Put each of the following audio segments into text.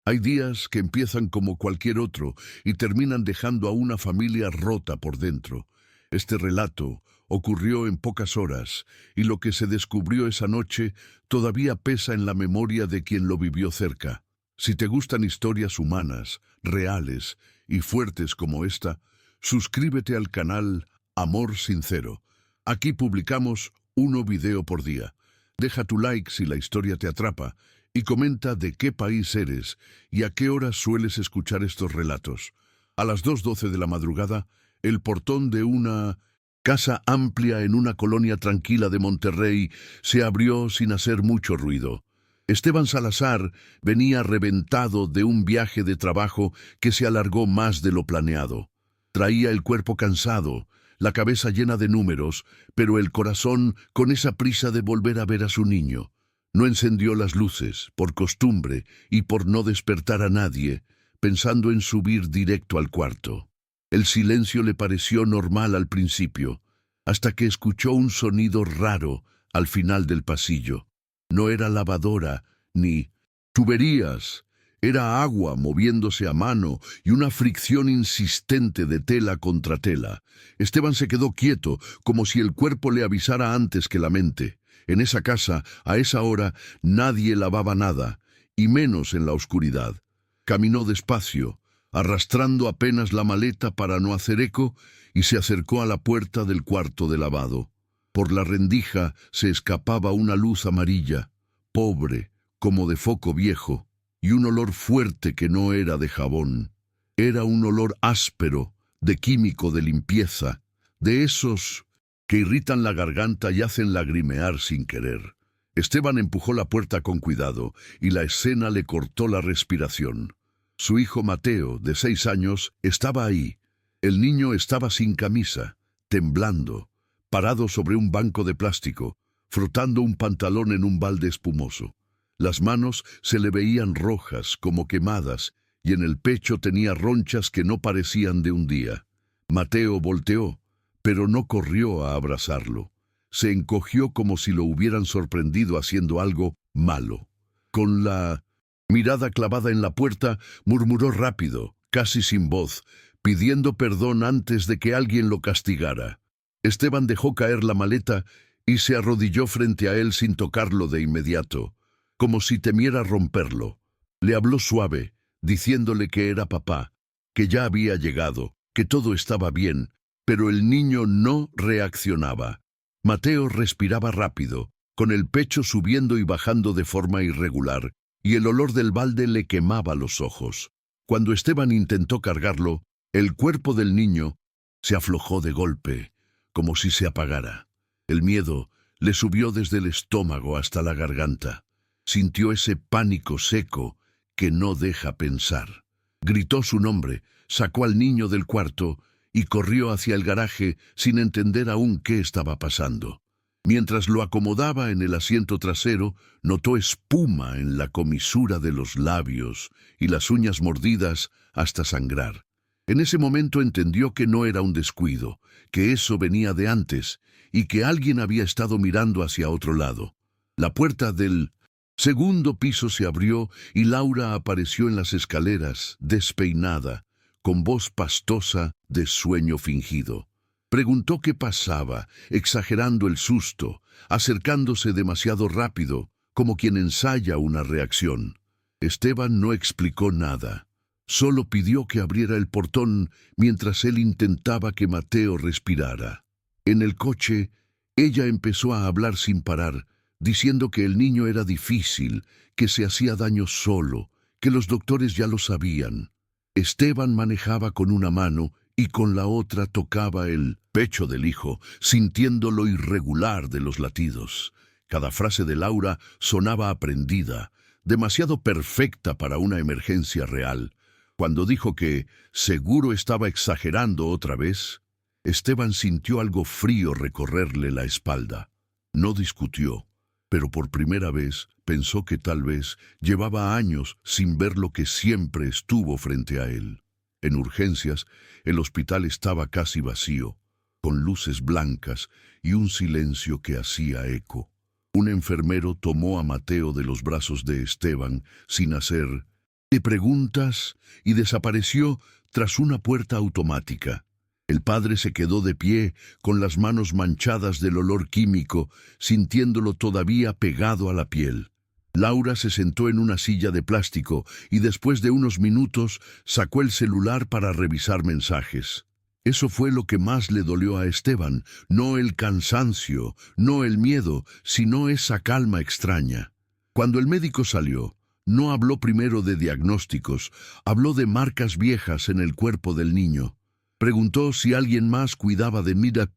Hay días que empiezan como cualquier otro y terminan dejando a una familia rota por dentro. Este relato ocurrió en pocas horas y lo que se descubrió esa noche todavía pesa en la memoria de quien lo vivió cerca. Si te gustan historias humanas, reales y fuertes como esta, suscríbete al canal Amor Sincero. Aquí publicamos uno video por día. Deja tu like si la historia te atrapa y comenta de qué país eres y a qué hora sueles escuchar estos relatos. A las 2:12 de la madrugada, el portón de una casa amplia en una colonia tranquila de Monterrey se abrió sin hacer mucho ruido. Esteban Salazar venía reventado de un viaje de trabajo que se alargó más de lo planeado. Traía el cuerpo cansado, la cabeza llena de números, pero el corazón con esa prisa de volver a ver a su niño. No encendió las luces, por costumbre y por no despertar a nadie, pensando en subir directo al cuarto. El silencio le pareció normal al principio, hasta que escuchó un sonido raro al final del pasillo. No era lavadora, ni tuberías. Era agua moviéndose a mano y una fricción insistente de tela contra tela. Esteban se quedó quieto, como si el cuerpo le avisara antes que la mente. En esa casa, a esa hora, nadie lavaba nada, y menos en la oscuridad. Caminó despacio, arrastrando apenas la maleta para no hacer eco, y se acercó a la puerta del cuarto de lavado. Por la rendija se escapaba una luz amarilla, pobre, como de foco viejo, y un olor fuerte que no era de jabón. Era un olor áspero, de químico de limpieza, de esos que irritan la garganta y hacen lagrimear sin querer. Esteban empujó la puerta con cuidado y la escena le cortó la respiración. Su hijo Mateo, de 6 años, estaba ahí. El niño estaba sin camisa, temblando, parado sobre un banco de plástico, frotando un pantalón en un balde espumoso. Las manos se le veían rojas, como quemadas, y en el pecho tenía ronchas que no parecían de un día. Mateo volteó, pero no corrió a abrazarlo. Se encogió como si lo hubieran sorprendido haciendo algo malo. Con la mirada clavada en la puerta, murmuró rápido, casi sin voz, pidiendo perdón antes de que alguien lo castigara. Esteban dejó caer la maleta y se arrodilló frente a él sin tocarlo de inmediato, como si temiera romperlo. Le habló suave, diciéndole que era papá, que ya había llegado, que todo estaba bien, pero el niño no reaccionaba. Mateo respiraba rápido, con el pecho subiendo y bajando de forma irregular, y el olor del balde le quemaba los ojos. Cuando Esteban intentó cargarlo, el cuerpo del niño se aflojó de golpe, como si se apagara. El miedo le subió desde el estómago hasta la garganta. Sintió ese pánico seco que no deja pensar. Gritó su nombre, sacó al niño del cuarto y corrió hacia el garaje sin entender aún qué estaba pasando. Mientras lo acomodaba en el asiento trasero, notó espuma en la comisura de los labios y las uñas mordidas hasta sangrar. En ese momento entendió que no era un descuido, que eso venía de antes y que alguien había estado mirando hacia otro lado. La puerta del segundo piso se abrió y Laura apareció en las escaleras, despeinada, con voz pastosa de sueño fingido. Preguntó qué pasaba, exagerando el susto, acercándose demasiado rápido, como quien ensaya una reacción. Esteban no explicó nada. Solo pidió que abriera el portón mientras él intentaba que Mateo respirara. En el coche, ella empezó a hablar sin parar, diciendo que el niño era difícil, que se hacía daño solo, que los doctores ya lo sabían. Esteban manejaba con una mano y con la otra tocaba el pecho del hijo, sintiendo lo irregular de los latidos. Cada frase de Laura sonaba aprendida, demasiado perfecta para una emergencia real. Cuando dijo que seguro estaba exagerando otra vez, Esteban sintió algo frío recorrerle la espalda. No discutió, pero por primera vez pensó que tal vez llevaba años sin ver lo que siempre estuvo frente a él. En urgencias, el hospital estaba casi vacío, con luces blancas y un silencio que hacía eco. Un enfermero tomó a Mateo de los brazos de Esteban sin hacer de preguntas y desapareció tras una puerta automática. El padre se quedó de pie, con las manos manchadas del olor químico, sintiéndolo todavía pegado a la piel. Laura se sentó en una silla de plástico y después de unos minutos sacó el celular para revisar mensajes. Eso fue lo que más le dolió a Esteban, no el cansancio, no el miedo, sino esa calma extraña. Cuando el médico salió, no habló primero de diagnósticos, habló de marcas viejas en el cuerpo del niño. Preguntó si alguien más cuidaba de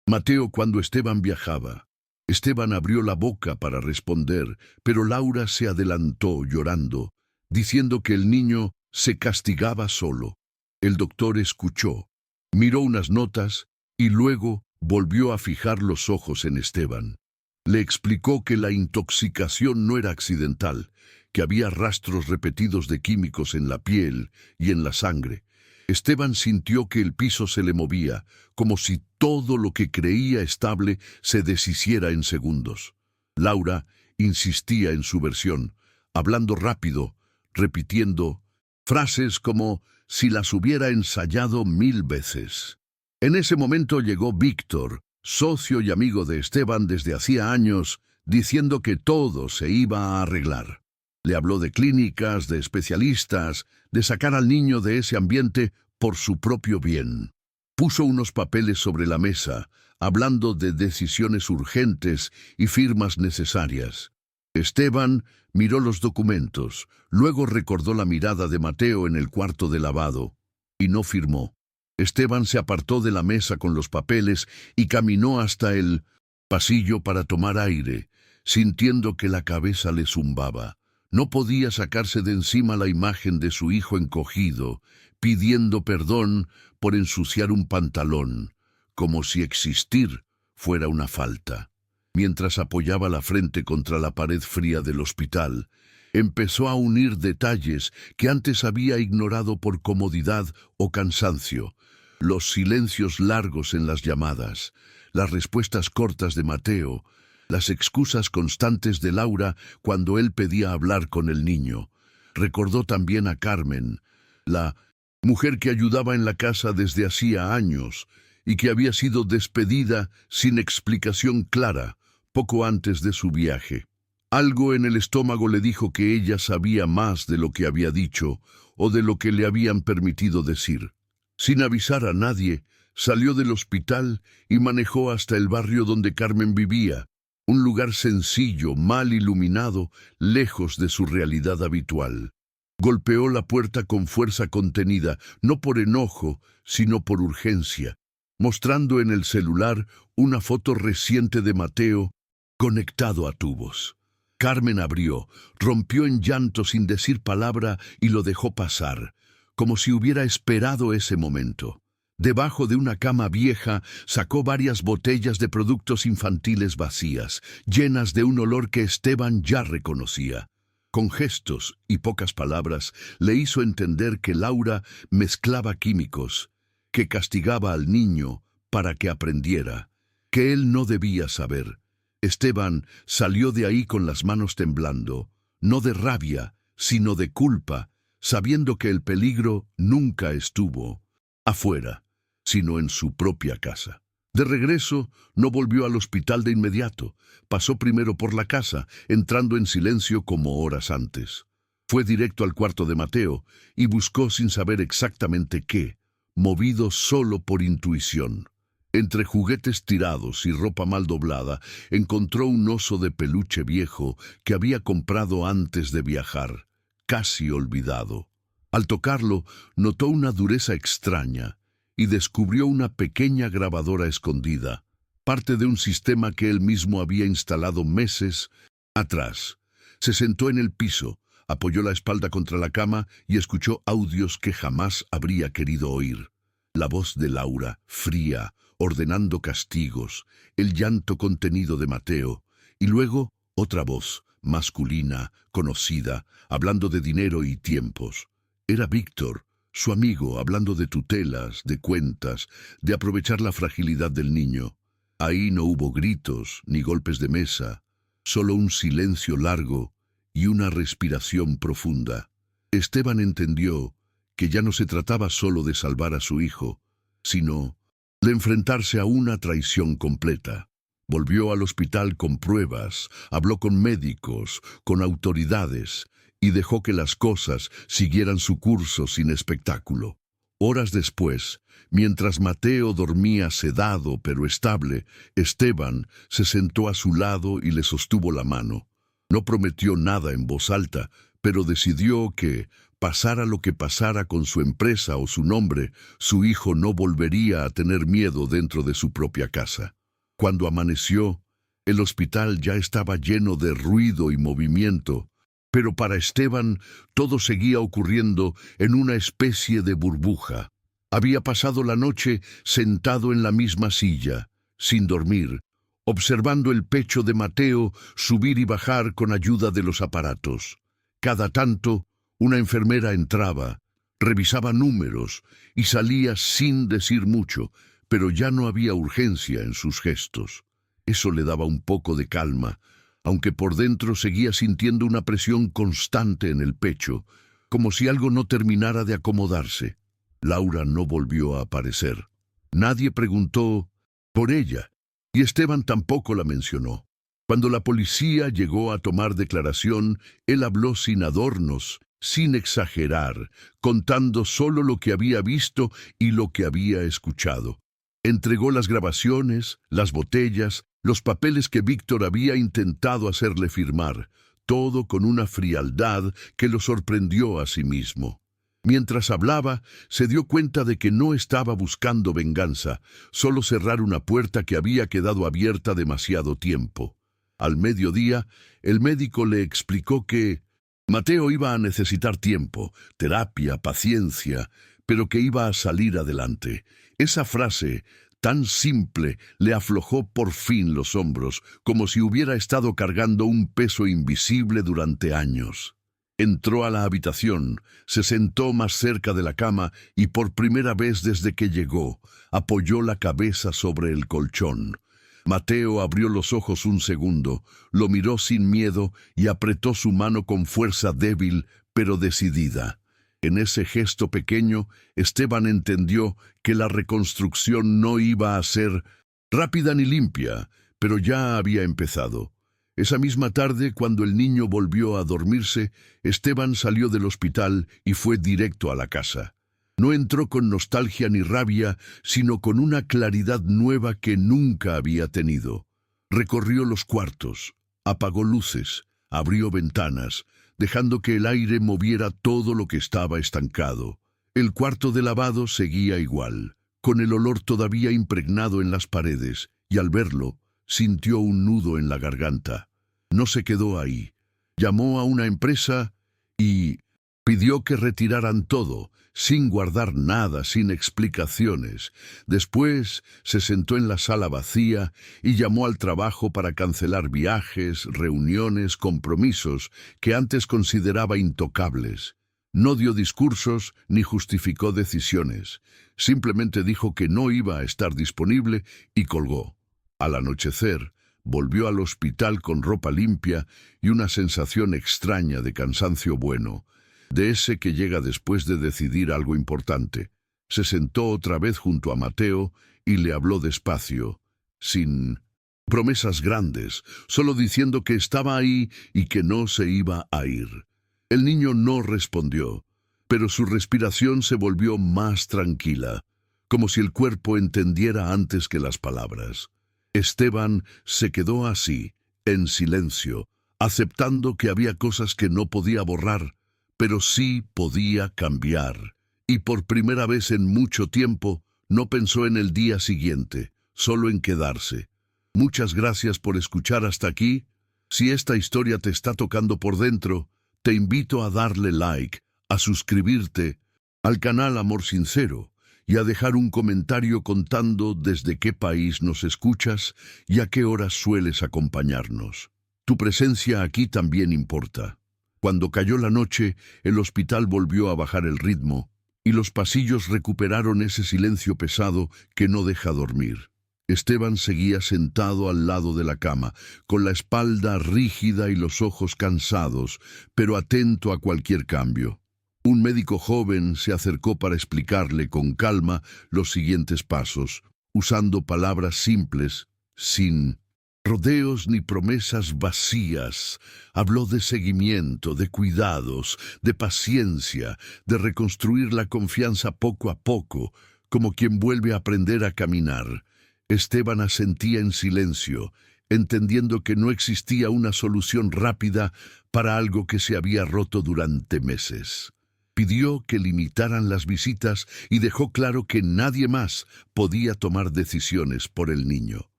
Mateo cuando Esteban viajaba. Esteban abrió la boca para responder, pero Laura se adelantó llorando, diciendo que el niño se castigaba solo. El doctor escuchó, miró unas notas y luego volvió a fijar los ojos en Esteban. Le explicó que la intoxicación no era accidental, que había rastros repetidos de químicos en la piel y en la sangre. Esteban sintió que el piso se le movía, como si todo lo que creía estable se deshiciera en segundos. Laura insistía en su versión, hablando rápido, repitiendo frases como si las hubiera ensayado 1000 veces. En ese momento llegó Víctor, socio y amigo de Esteban desde hacía años, diciendo que todo se iba a arreglar. Le habló de clínicas, de especialistas, de sacar al niño de ese ambiente por su propio bien. Puso unos papeles sobre la mesa, hablando de decisiones urgentes y firmas necesarias. Esteban miró los documentos, luego recordó la mirada de Mateo en el cuarto de lavado, y no firmó. Esteban se apartó de la mesa con los papeles y caminó hasta el pasillo para tomar aire, sintiendo que la cabeza le zumbaba. No podía sacarse de encima la imagen de su hijo encogido, pidiendo perdón por ensuciar un pantalón, como si existir fuera una falta. Mientras apoyaba la frente contra la pared fría del hospital, empezó a unir detalles que antes había ignorado por comodidad o cansancio. Los silencios largos en las llamadas, las respuestas cortas de Mateo, las excusas constantes de Laura cuando él pedía hablar con el niño. Recordó también a Carmen, la mujer que ayudaba en la casa desde hacía años y que había sido despedida sin explicación clara poco antes de su viaje. Algo en el estómago le dijo que ella sabía más de lo que había dicho o de lo que le habían permitido decir. Sin avisar a nadie, salió del hospital y manejó hasta el barrio donde Carmen vivía, un lugar sencillo, mal iluminado, lejos de su realidad habitual. Golpeó la puerta con fuerza contenida, no por enojo, sino por urgencia, mostrando en el celular una foto reciente de Mateo conectado a tubos. Carmen abrió, rompió en llanto sin decir palabra y lo dejó pasar, como si hubiera esperado ese momento. Debajo de una cama vieja sacó varias botellas de productos infantiles vacías, llenas de un olor que Esteban ya reconocía. Con gestos y pocas palabras le hizo entender que Laura mezclaba químicos, que castigaba al niño para que aprendiera, que él no debía saber. Esteban salió de ahí con las manos temblando, no de rabia, sino de culpa, sabiendo que el peligro nunca estuvo afuera, sino en su propia casa. De regreso, no volvió al hospital de inmediato. Pasó primero por la casa, entrando en silencio como horas antes. Fue directo al cuarto de Mateo y buscó sin saber exactamente qué, movido solo por intuición. Entre juguetes tirados y ropa mal doblada, encontró un oso de peluche viejo que había comprado antes de viajar, casi olvidado. Al tocarlo, notó una dureza extraña y descubrió una pequeña grabadora escondida, parte de un sistema que él mismo había instalado meses atrás. Se sentó en el piso, apoyó la espalda contra la cama y escuchó audios que jamás habría querido oír. La voz de Laura, fría, ordenando castigos, el llanto contenido de Mateo, y luego otra voz, masculina, conocida, hablando de dinero y tiempos. Era Víctor, su amigo, hablando de tutelas, de cuentas, de aprovechar la fragilidad del niño. Ahí no hubo gritos ni golpes de mesa, solo un silencio largo y una respiración profunda. Esteban entendió que ya no se trataba solo de salvar a su hijo, sino de enfrentarse a una traición completa. Volvió al hospital con pruebas, habló con médicos, con autoridades, y dejó que las cosas siguieran su curso sin espectáculo. Horas después, mientras Mateo dormía sedado pero estable, Esteban se sentó a su lado y le sostuvo la mano. No prometió nada en voz alta, pero decidió que, pasara lo que pasara con su empresa o su nombre, su hijo no volvería a tener miedo dentro de su propia casa. Cuando amaneció, el hospital ya estaba lleno de ruido y movimiento, pero para Esteban todo seguía ocurriendo en una especie de burbuja. Había pasado la noche sentado en la misma silla, sin dormir, observando el pecho de Mateo subir y bajar con ayuda de los aparatos. Cada tanto, una enfermera entraba, revisaba números y salía sin decir mucho, pero ya no había urgencia en sus gestos. Eso le daba un poco de calma, aunque por dentro seguía sintiendo una presión constante en el pecho, como si algo no terminara de acomodarse. Laura no volvió a aparecer. Nadie preguntó por ella, y Esteban tampoco la mencionó. Cuando la policía llegó a tomar declaración, él habló sin adornos, sin exagerar, contando solo lo que había visto y lo que había escuchado. Entregó las grabaciones, las botellas, los papeles que Víctor había intentado hacerle firmar, todo con una frialdad que lo sorprendió a sí mismo. Mientras hablaba, se dio cuenta de que no estaba buscando venganza, solo cerrar una puerta que había quedado abierta demasiado tiempo. Al mediodía, el médico le explicó que Mateo iba a necesitar tiempo, terapia, paciencia, pero que iba a salir adelante. Esa frase, tan simple, le aflojó por fin los hombros, como si hubiera estado cargando un peso invisible durante años. Entró a la habitación, se sentó más cerca de la cama y por primera vez desde que llegó, apoyó la cabeza sobre el colchón. Mateo abrió los ojos un segundo, lo miró sin miedo y apretó su mano con fuerza débil, pero decidida. En ese gesto pequeño, Esteban entendió que la reconstrucción no iba a ser rápida ni limpia, pero ya había empezado. Esa misma tarde, cuando el niño volvió a dormirse, Esteban salió del hospital y fue directo a la casa. No entró con nostalgia ni rabia, sino con una claridad nueva que nunca había tenido. Recorrió los cuartos, apagó luces, abrió ventanas, dejando que el aire moviera todo lo que estaba estancado. El cuarto de lavado seguía igual, con el olor todavía impregnado en las paredes, y al verlo, sintió un nudo en la garganta. No se quedó ahí. Llamó a una empresa y pidió que retiraran todo, sin guardar nada, sin explicaciones. Después se sentó en la sala vacía y llamó al trabajo para cancelar viajes, reuniones, compromisos que antes consideraba intocables. No dio discursos ni justificó decisiones. Simplemente dijo que no iba a estar disponible y colgó. Al anochecer, volvió al hospital con ropa limpia y una sensación extraña de cansancio bueno, de ese que llega después de decidir algo importante. Se sentó otra vez junto a Mateo y le habló despacio, sin promesas grandes, solo diciendo que estaba ahí y que no se iba a ir. El niño no respondió, pero su respiración se volvió más tranquila, como si el cuerpo entendiera antes que las palabras. Esteban se quedó así, en silencio, aceptando que había cosas que no podía borrar, pero sí podía cambiar. Y por primera vez en mucho tiempo, no pensó en el día siguiente, solo en quedarse. Muchas gracias por escuchar hasta aquí. Si esta historia te está tocando por dentro, te invito a darle like, a suscribirte al canal Amor Sincero y a dejar un comentario contando desde qué país nos escuchas y a qué horas sueles acompañarnos. Tu presencia aquí también importa. Cuando cayó la noche, el hospital volvió a bajar el ritmo y los pasillos recuperaron ese silencio pesado que no deja dormir. Esteban seguía sentado al lado de la cama, con la espalda rígida y los ojos cansados, pero atento a cualquier cambio. Un médico joven se acercó para explicarle con calma los siguientes pasos, usando palabras simples, sin rodeos ni promesas vacías. Habló de seguimiento, de cuidados, de paciencia, de reconstruir la confianza poco a poco, como quien vuelve a aprender a caminar. Esteban asentía en silencio, entendiendo que no existía una solución rápida para algo que se había roto durante meses. Pidió que limitaran las visitas y dejó claro que nadie más podía tomar decisiones por el niño.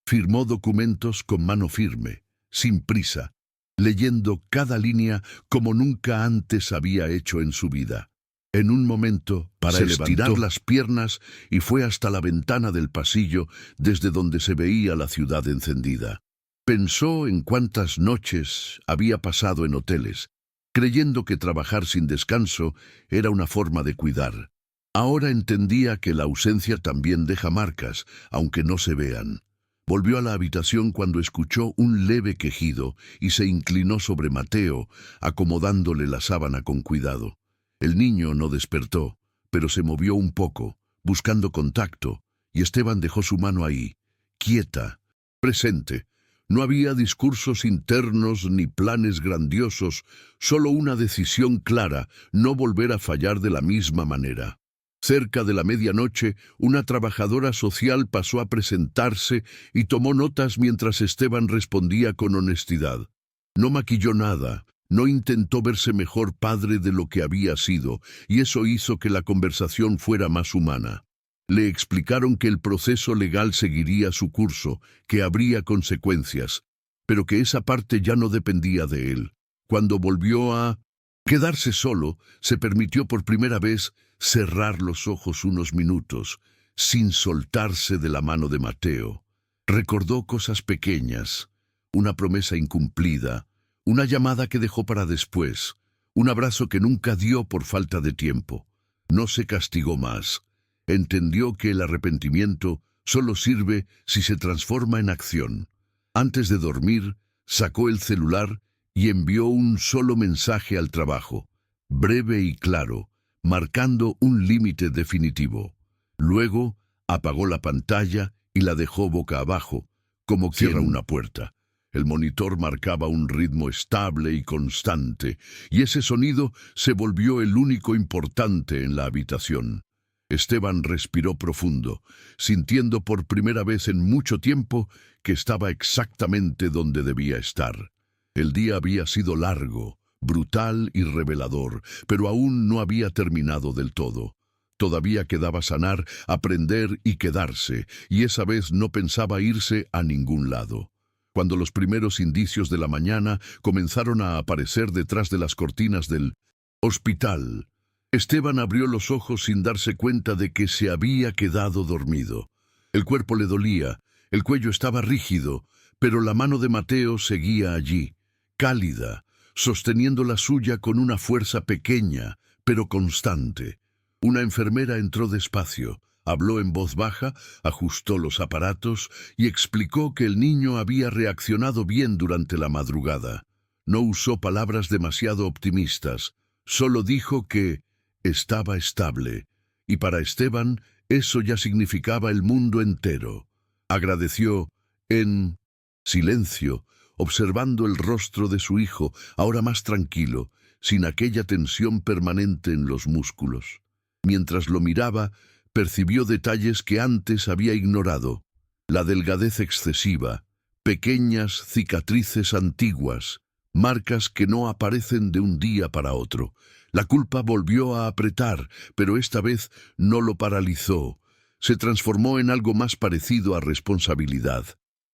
Firmó documentos con mano firme, sin prisa, leyendo cada línea como nunca antes había hecho en su vida. En un momento, se levantó las piernas y fue hasta la ventana del pasillo desde donde se veía la ciudad encendida. Pensó en cuántas noches había pasado en hoteles, creyendo que trabajar sin descanso era una forma de cuidar. Ahora entendía que la ausencia también deja marcas, aunque no se vean. Volvió a la habitación cuando escuchó un leve quejido y se inclinó sobre Mateo, acomodándole la sábana con cuidado. El niño no despertó, pero se movió un poco, buscando contacto, y Esteban dejó su mano ahí, quieta, presente. No había discursos internos ni planes grandiosos, solo una decisión clara, no volver a fallar de la misma manera. Cerca de la medianoche, una trabajadora social pasó a presentarse y tomó notas mientras Esteban respondía con honestidad. No maquilló nada, no intentó verse mejor padre de lo que había sido, y eso hizo que la conversación fuera más humana. Le explicaron que el proceso legal seguiría su curso, que habría consecuencias, pero que esa parte ya no dependía de él. Cuando volvió a quedarse solo, se permitió por primera vez cerrar los ojos unos minutos, sin soltarse de la mano de Mateo. Recordó cosas pequeñas, una promesa incumplida, una llamada que dejó para después, un abrazo que nunca dio por falta de tiempo. No se castigó más. Entendió que el arrepentimiento solo sirve si se transforma en acción. Antes de dormir, sacó el celular y envió un solo mensaje al trabajo, breve y claro, marcando un límite definitivo. Luego, apagó la pantalla y la dejó boca abajo, como cierra una puerta. El monitor marcaba un ritmo estable y constante, y ese sonido se volvió el único importante en la habitación. Esteban respiró profundo, sintiendo por primera vez en mucho tiempo que estaba exactamente donde debía estar. El día había sido largo, brutal y revelador, pero aún no había terminado del todo. Todavía quedaba sanar, aprender y quedarse, y esa vez no pensaba irse a ningún lado. Cuando los primeros indicios de la mañana comenzaron a aparecer detrás de las cortinas del hospital, Esteban abrió los ojos sin darse cuenta de que se había quedado dormido. El cuerpo le dolía, el cuello estaba rígido, pero la mano de Mateo seguía allí, cálida, sosteniendo la suya con una fuerza pequeña, pero constante. Una enfermera entró despacio, habló en voz baja, ajustó los aparatos y explicó que el niño había reaccionado bien durante la madrugada. No usó palabras demasiado optimistas, solo dijo que estaba estable, y para Esteban eso ya significaba el mundo entero. Agradeció en silencio, observando el rostro de su hijo, ahora más tranquilo, sin aquella tensión permanente en los músculos. Mientras lo miraba, percibió detalles que antes había ignorado. La delgadez excesiva, pequeñas cicatrices antiguas, marcas que no aparecen de un día para otro. La culpa volvió a apretar, pero esta vez no lo paralizó. Se transformó en algo más parecido a responsabilidad.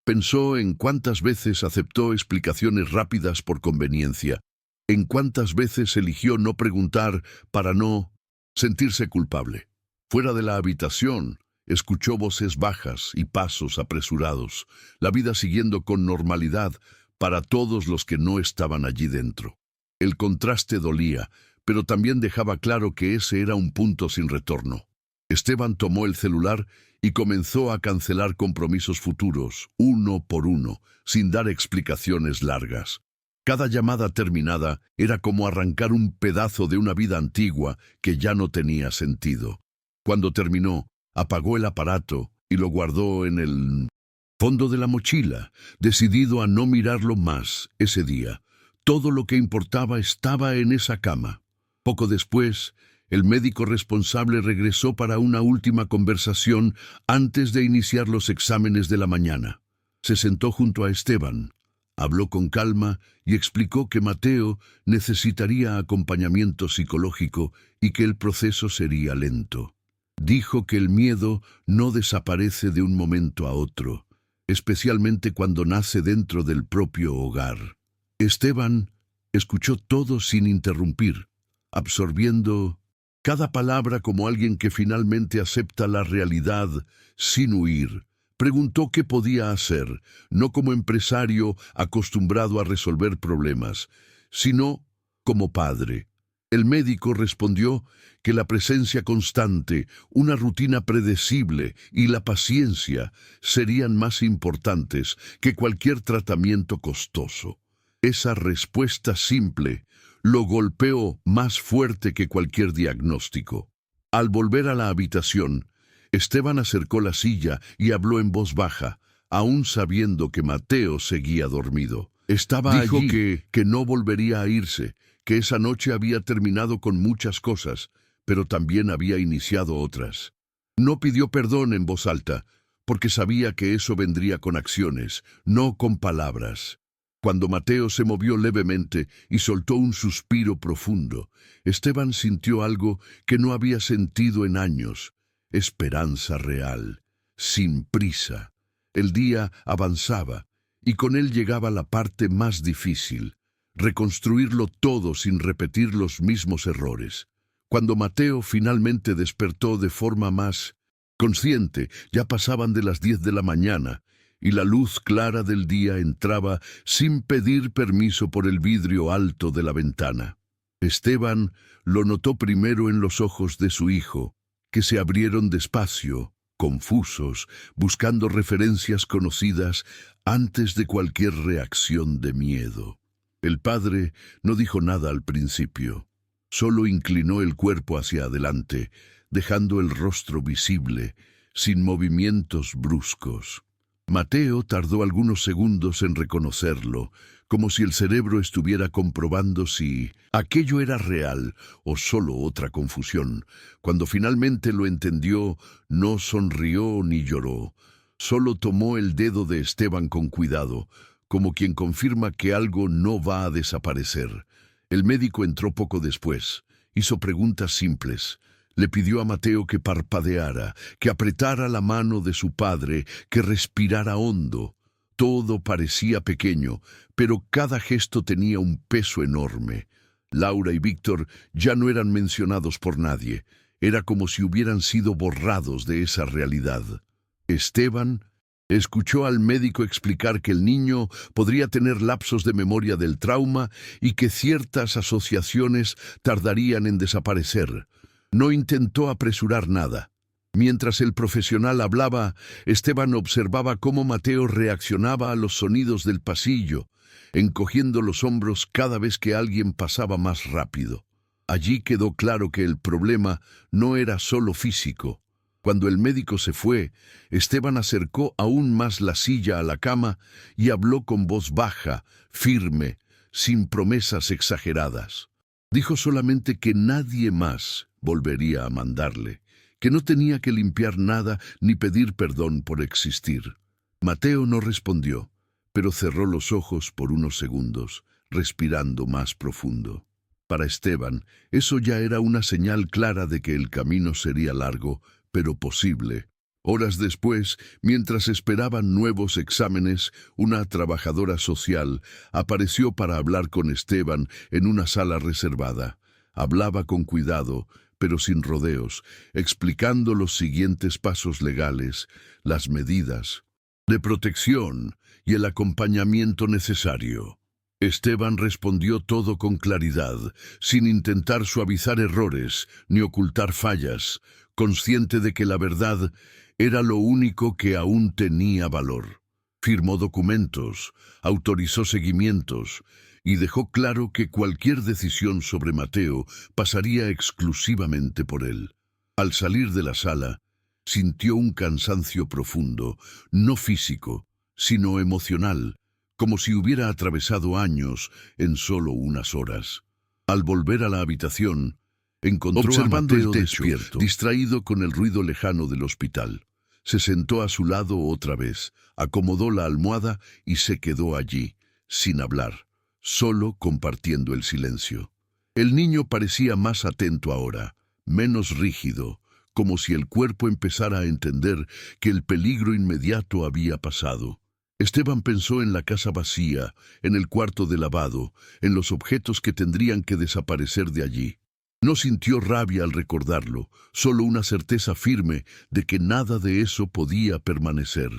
Pensó en cuántas veces aceptó explicaciones rápidas por conveniencia, en cuántas veces eligió no preguntar para no sentirse culpable. Fuera de la habitación, escuchó voces bajas y pasos apresurados, la vida siguiendo con normalidad para todos los que no estaban allí dentro. El contraste dolía, pero también dejaba claro que ese era un punto sin retorno. Esteban tomó el celular y comenzó a cancelar compromisos futuros, uno por uno, sin dar explicaciones largas. Cada llamada terminada era como arrancar un pedazo de una vida antigua que ya no tenía sentido. Cuando terminó, apagó el aparato y lo guardó en el fondo de la mochila, decidido a no mirarlo más ese día. Todo lo que importaba estaba en esa cama. Poco después, el médico responsable regresó para una última conversación antes de iniciar los exámenes de la mañana. Se sentó junto a Esteban, habló con calma y explicó que Mateo necesitaría acompañamiento psicológico y que el proceso sería lento. Dijo que el miedo no desaparece de un momento a otro, especialmente cuando nace dentro del propio hogar. Esteban escuchó todo sin interrumpir, absorbiendo cada palabra como alguien que finalmente acepta la realidad sin huir. Preguntó qué podía hacer, no como empresario acostumbrado a resolver problemas, sino como padre. El médico respondió que la presencia constante, una rutina predecible y la paciencia serían más importantes que cualquier tratamiento costoso. Esa respuesta simple lo golpeó más fuerte que cualquier diagnóstico. Al volver a la habitación, Esteban acercó la silla y habló en voz baja, aún sabiendo que Mateo seguía dormido. Dijo allí que no volvería a irse, que esa noche había terminado con muchas cosas, pero también había iniciado otras. No pidió perdón en voz alta, porque sabía que eso vendría con acciones, no con palabras. Cuando Mateo se movió levemente y soltó un suspiro profundo, Esteban sintió algo que no había sentido en años: esperanza real, sin prisa. El día avanzaba, y con él llegaba la parte más difícil: reconstruirlo todo sin repetir los mismos errores. Cuando Mateo finalmente despertó de forma más consciente, ya pasaban de las 10 de la mañana, y la luz clara del día entraba sin pedir permiso por el vidrio alto de la ventana. Esteban lo notó primero en los ojos de su hijo, que se abrieron despacio, confusos, buscando referencias conocidas antes de cualquier reacción de miedo. El padre no dijo nada al principio, solo inclinó el cuerpo hacia adelante, dejando el rostro visible, sin movimientos bruscos. Mateo tardó algunos segundos en reconocerlo, como si el cerebro estuviera comprobando si aquello era real o solo otra confusión. Cuando finalmente lo entendió, no sonrió ni lloró, solo tomó el dedo de Esteban con cuidado, como quien confirma que algo no va a desaparecer. El médico entró poco después, hizo preguntas simples. Le pidió a Mateo que parpadeara, que apretara la mano de su padre, que respirara hondo. Todo parecía pequeño, pero cada gesto tenía un peso enorme. Laura y Víctor ya no eran mencionados por nadie. Era como si hubieran sido borrados de esa realidad. Esteban escuchó al médico explicar que el niño podría tener lapsos de memoria del trauma y que ciertas asociaciones tardarían en desaparecer. No intentó apresurar nada. Mientras el profesional hablaba, Esteban observaba cómo Mateo reaccionaba a los sonidos del pasillo, encogiendo los hombros cada vez que alguien pasaba más rápido. Allí quedó claro que el problema no era solo físico. Cuando el médico se fue, Esteban acercó aún más la silla a la cama y habló con voz baja, firme, sin promesas exageradas. Dijo solamente que nadie más volvería a mandarle, que no tenía que limpiar nada ni pedir perdón por existir. Mateo no respondió, pero cerró los ojos por unos segundos, respirando más profundo. Para Esteban, eso ya era una señal clara de que el camino sería largo, pero posible. Horas después, mientras esperaban nuevos exámenes, una trabajadora social apareció para hablar con Esteban en una sala reservada. Hablaba con cuidado, pero sin rodeos, explicando los siguientes pasos legales, las medidas de protección y el acompañamiento necesario. Esteban respondió todo con claridad, sin intentar suavizar errores ni ocultar fallas, consciente de que la verdad era lo único que aún tenía valor. Firmó documentos, autorizó seguimientos y dejó claro que cualquier decisión sobre Mateo pasaría exclusivamente por él. Al salir de la sala, sintió un cansancio profundo, no físico, sino emocional, como si hubiera atravesado años en solo unas horas. Al volver a la habitación, encontró Observando a Mateo el techo, despierto, distraído con el ruido lejano del hospital. Se sentó a su lado otra vez, acomodó la almohada y se quedó allí, sin hablar, solo compartiendo el silencio. El niño parecía más atento ahora, menos rígido, como si el cuerpo empezara a entender que el peligro inmediato había pasado. Esteban pensó en la casa vacía, en el cuarto de lavado, en los objetos que tendrían que desaparecer de allí. No sintió rabia al recordarlo, solo una certeza firme de que nada de eso podía permanecer.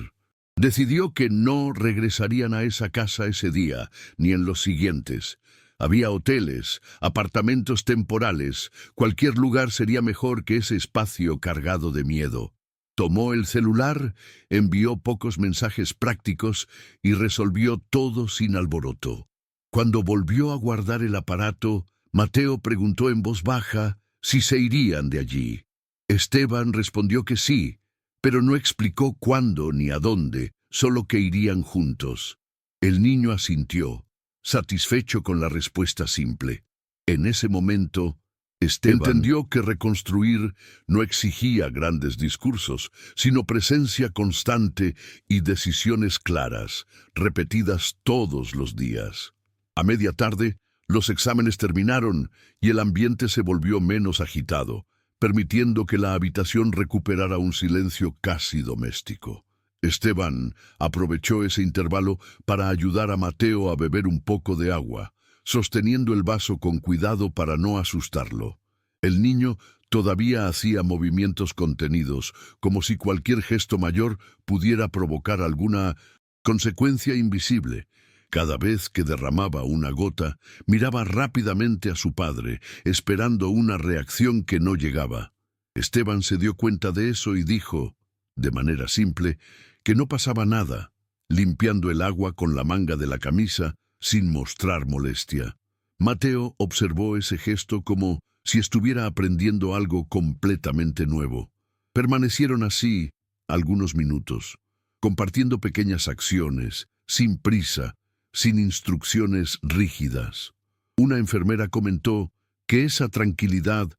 Decidió que no regresarían a esa casa ese día, ni en los siguientes. Había hoteles, apartamentos temporales, cualquier lugar sería mejor que ese espacio cargado de miedo. Tomó el celular, envió pocos mensajes prácticos y resolvió todo sin alboroto. Cuando volvió a guardar el aparato, Mateo preguntó en voz baja si se irían de allí. Esteban respondió que sí, pero no explicó cuándo ni a dónde, solo que irían juntos. El niño asintió, satisfecho con la respuesta simple. En ese momento, Esteban entendió que reconstruir no exigía grandes discursos, sino presencia constante y decisiones claras, repetidas todos los días. A media tarde, los exámenes terminaron y el ambiente se volvió menos agitado, permitiendo que la habitación recuperara un silencio casi doméstico. Esteban aprovechó ese intervalo para ayudar a Mateo a beber un poco de agua, sosteniendo el vaso con cuidado para no asustarlo. El niño todavía hacía movimientos contenidos, como si cualquier gesto mayor pudiera provocar alguna consecuencia invisible. Cada vez que derramaba una gota, miraba rápidamente a su padre, esperando una reacción que no llegaba. Esteban se dio cuenta de eso y dijo, de manera simple, que no pasaba nada, limpiando el agua con la manga de la camisa, sin mostrar molestia. Mateo observó ese gesto como si estuviera aprendiendo algo completamente nuevo. Permanecieron así algunos minutos, compartiendo pequeñas acciones, sin prisa, sin instrucciones rígidas. Una enfermera comentó que esa tranquilidad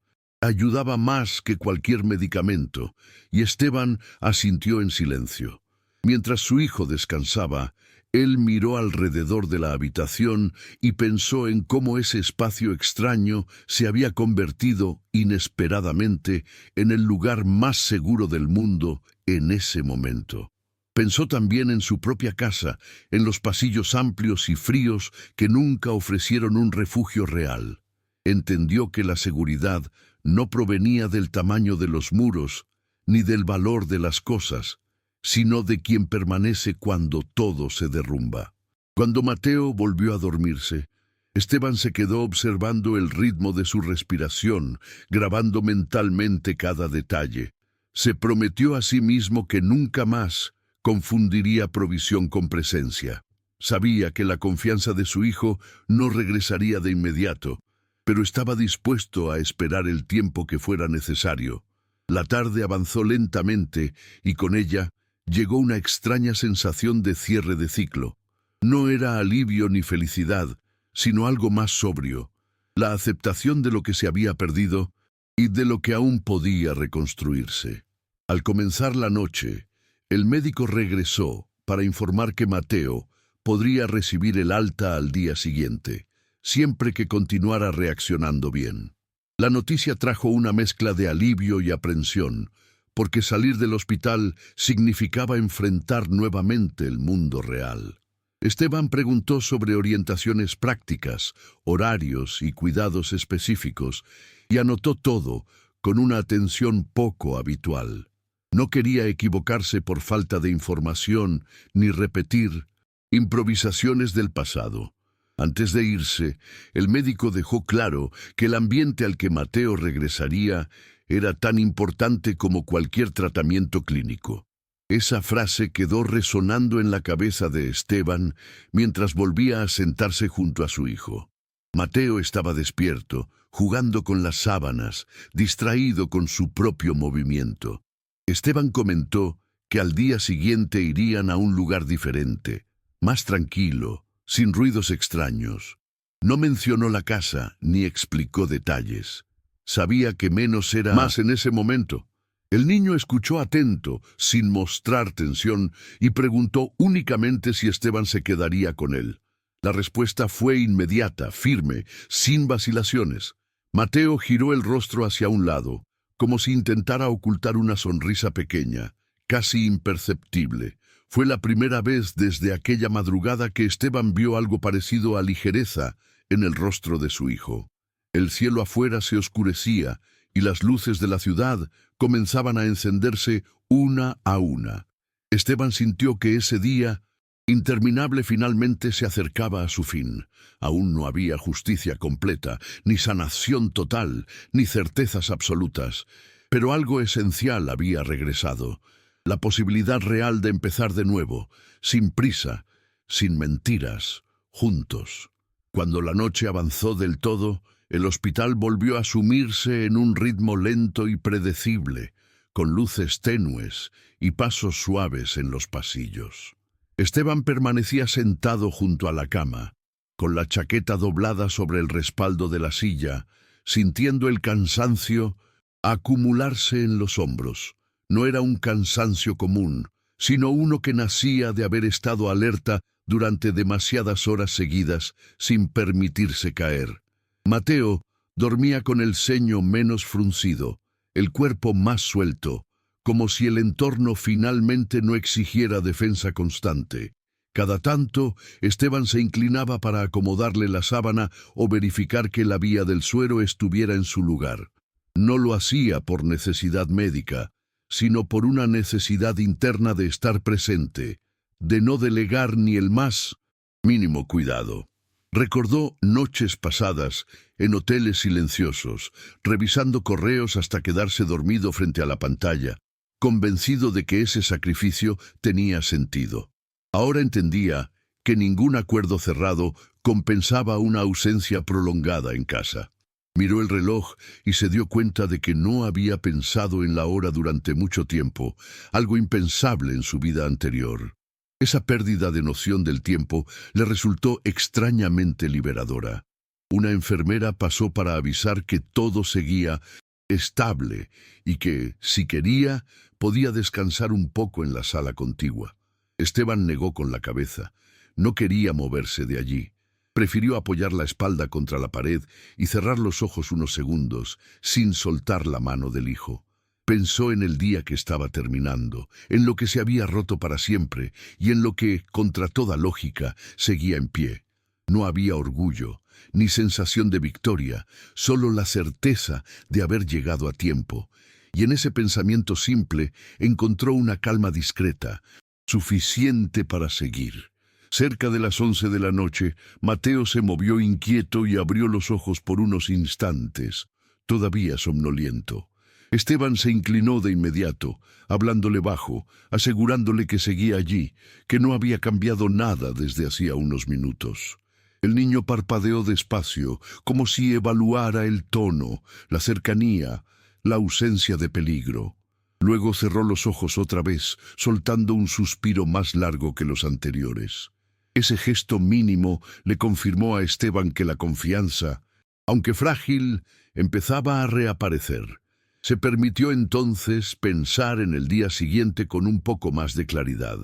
ayudaba más que cualquier medicamento, y Esteban asintió en silencio. Mientras su hijo descansaba, él miró alrededor de la habitación y pensó en cómo ese espacio extraño se había convertido inesperadamente en el lugar más seguro del mundo en ese momento. Pensó también en su propia casa, en los pasillos amplios y fríos que nunca ofrecieron un refugio real. Entendió que la seguridad no provenía del tamaño de los muros, ni del valor de las cosas, sino de quien permanece cuando todo se derrumba. Cuando Mateo volvió a dormirse, Esteban se quedó observando el ritmo de su respiración, grabando mentalmente cada detalle. Se prometió a sí mismo que nunca más confundiría provisión con presencia. Sabía que la confianza de su hijo no regresaría de inmediato, pero estaba dispuesto a esperar el tiempo que fuera necesario. La tarde avanzó lentamente y con ella llegó una extraña sensación de cierre de ciclo. No era alivio ni felicidad, sino algo más sobrio, la aceptación de lo que se había perdido y de lo que aún podía reconstruirse. Al comenzar la noche, el médico regresó para informar que Mateo podría recibir el alta al día siguiente, siempre que continuara reaccionando bien. La noticia trajo una mezcla de alivio y aprensión, porque salir del hospital significaba enfrentar nuevamente el mundo real. Esteban preguntó sobre orientaciones prácticas, horarios y cuidados específicos, y anotó todo con una atención poco habitual. No quería equivocarse por falta de información ni repetir improvisaciones del pasado. Antes de irse, el médico dejó claro que el ambiente al que Mateo regresaría era tan importante como cualquier tratamiento clínico. Esa frase quedó resonando en la cabeza de Esteban mientras volvía a sentarse junto a su hijo. Mateo estaba despierto, jugando con las sábanas, distraído con su propio movimiento. Esteban comentó que al día siguiente irían a un lugar diferente, más tranquilo, sin ruidos extraños. No mencionó la casa ni explicó detalles. Sabía que menos era más en ese momento. El niño escuchó atento, sin mostrar tensión, y preguntó únicamente si Esteban se quedaría con él. La respuesta fue inmediata, firme, sin vacilaciones. Mateo giró el rostro hacia un lado, como si intentara ocultar una sonrisa pequeña, casi imperceptible. Fue la primera vez desde aquella madrugada que Esteban vio algo parecido a ligereza en el rostro de su hijo. El cielo afuera se oscurecía y las luces de la ciudad comenzaban a encenderse una a una. Esteban sintió que ese día interminable finalmente se acercaba a su fin. Aún no había justicia completa, ni sanación total, ni certezas absolutas. Pero algo esencial había regresado. La posibilidad real de empezar de nuevo, sin prisa, sin mentiras, juntos. Cuando la noche avanzó del todo, el hospital volvió a sumirse en un ritmo lento y predecible, con luces tenues y pasos suaves en los pasillos. Esteban permanecía sentado junto a la cama, con la chaqueta doblada sobre el respaldo de la silla, sintiendo el cansancio acumularse en los hombros. No era un cansancio común, sino uno que nacía de haber estado alerta durante demasiadas horas seguidas sin permitirse caer. Mateo dormía con el ceño menos fruncido, el cuerpo más suelto, como si el entorno finalmente no exigiera defensa constante. Cada tanto, Esteban se inclinaba para acomodarle la sábana o verificar que la vía del suero estuviera en su lugar. No lo hacía por necesidad médica, sino por una necesidad interna de estar presente, de no delegar ni el más mínimo cuidado. Recordó noches pasadas en hoteles silenciosos, revisando correos hasta quedarse dormido frente a la pantalla, convencido de que ese sacrificio tenía sentido. Ahora entendía que ningún acuerdo cerrado compensaba una ausencia prolongada en casa. Miró el reloj y se dio cuenta de que no había pensado en la hora durante mucho tiempo, algo impensable en su vida anterior. Esa pérdida de noción del tiempo le resultó extrañamente liberadora. Una enfermera pasó para avisar que todo seguía estable y que, si quería, podía descansar un poco en la sala contigua. Esteban negó con la cabeza. No quería moverse de allí. Prefirió apoyar la espalda contra la pared y cerrar los ojos unos segundos, sin soltar la mano del hijo. Pensó en el día que estaba terminando, en lo que se había roto para siempre y en lo que, contra toda lógica, seguía en pie. No había orgullo, ni sensación de victoria, solo la certeza de haber llegado a tiempo. Y en ese pensamiento simple encontró una calma discreta, suficiente para seguir. Cerca de las 11 de la noche, Mateo se movió inquieto y abrió los ojos por unos instantes, todavía somnoliento. Esteban se inclinó de inmediato, hablándole bajo, asegurándole que seguía allí, que no había cambiado nada desde hacía unos minutos. El niño parpadeó despacio, como si evaluara el tono, la cercanía, la ausencia de peligro. Luego cerró los ojos otra vez, soltando un suspiro más largo que los anteriores. Ese gesto mínimo le confirmó a Esteban que la confianza, aunque frágil, empezaba a reaparecer. Se permitió entonces pensar en el día siguiente con un poco más de claridad.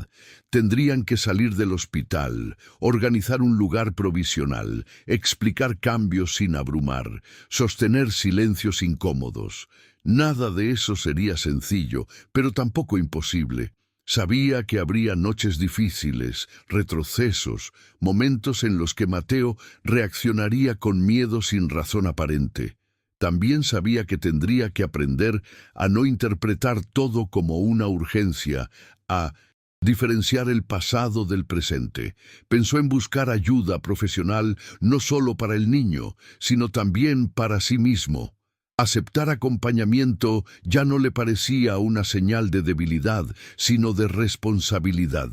Tendrían que salir del hospital, organizar un lugar provisional, explicar cambios sin abrumar, sostener silencios incómodos. Nada de eso sería sencillo, pero tampoco imposible. Sabía que habría noches difíciles, retrocesos, momentos en los que Mateo reaccionaría con miedo sin razón aparente. También sabía que tendría que aprender a no interpretar todo como una urgencia, a diferenciar el pasado del presente. Pensó en buscar ayuda profesional no solo para el niño, sino también para sí mismo. Aceptar acompañamiento ya no le parecía una señal de debilidad, sino de responsabilidad.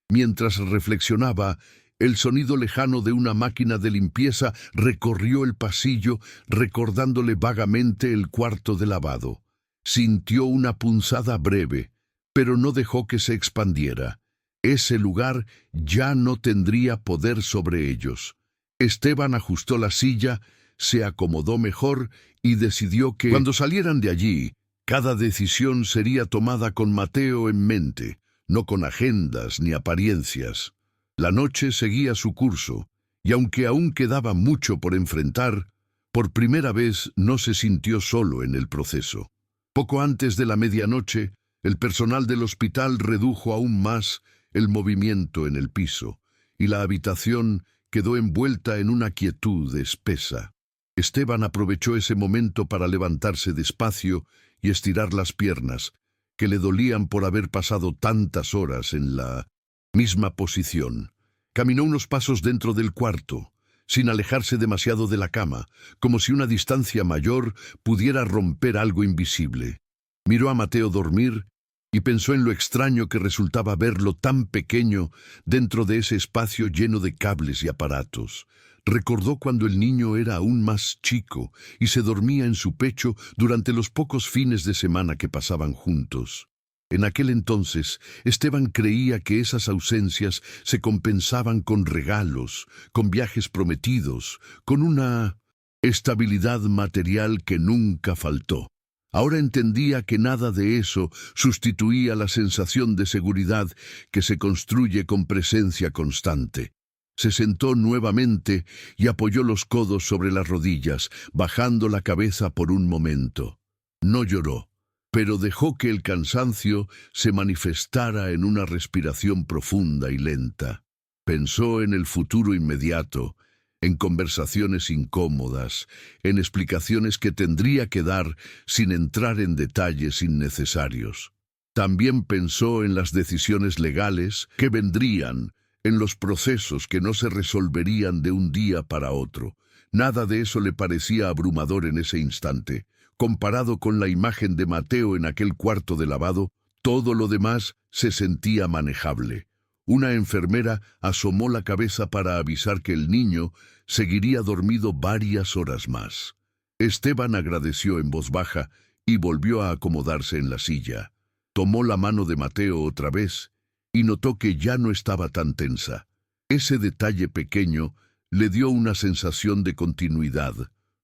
Mientras reflexionaba, el sonido lejano de una máquina de limpieza recorrió el pasillo, recordándole vagamente el cuarto de lavado. Sintió una punzada breve, pero no dejó que se expandiera. Ese lugar ya no tendría poder sobre ellos. Esteban ajustó la silla, se acomodó mejor y decidió que, cuando salieran de allí, cada decisión sería tomada con Mateo en mente, no con agendas ni apariencias. La noche seguía su curso, y aunque aún quedaba mucho por enfrentar, por primera vez no se sintió solo en el proceso. Poco antes de la medianoche, el personal del hospital redujo aún más el movimiento en el piso, y la habitación quedó envuelta en una quietud espesa. Esteban aprovechó ese momento para levantarse despacio y estirar las piernas, que le dolían por haber pasado tantas horas en la misma posición. Caminó unos pasos dentro del cuarto, sin alejarse demasiado de la cama, como si una distancia mayor pudiera romper algo invisible. Miró a Mateo dormir y pensó en lo extraño que resultaba verlo tan pequeño dentro de ese espacio lleno de cables y aparatos. Recordó cuando el niño era aún más chico y se dormía en su pecho durante los pocos fines de semana que pasaban juntos. En aquel entonces, Esteban creía que esas ausencias se compensaban con regalos, con viajes prometidos, con una estabilidad material que nunca faltó. Ahora entendía que nada de eso sustituía la sensación de seguridad que se construye con presencia constante. Se sentó nuevamente y apoyó los codos sobre las rodillas, bajando la cabeza por un momento. No lloró, pero dejó que el cansancio se manifestara en una respiración profunda y lenta. Pensó en el futuro inmediato, en conversaciones incómodas, en explicaciones que tendría que dar sin entrar en detalles innecesarios. También pensó en las decisiones legales que vendrían, en los procesos que no se resolverían de un día para otro. Nada de eso le parecía abrumador en ese instante. Comparado con la imagen de Mateo en aquel cuarto de lavado, todo lo demás se sentía manejable. Una enfermera asomó la cabeza para avisar que el niño seguiría dormido varias horas más. Esteban agradeció en voz baja y volvió a acomodarse en la silla. Tomó la mano de Mateo otra vez y notó que ya no estaba tan tensa. Ese detalle pequeño le dio una sensación de continuidad,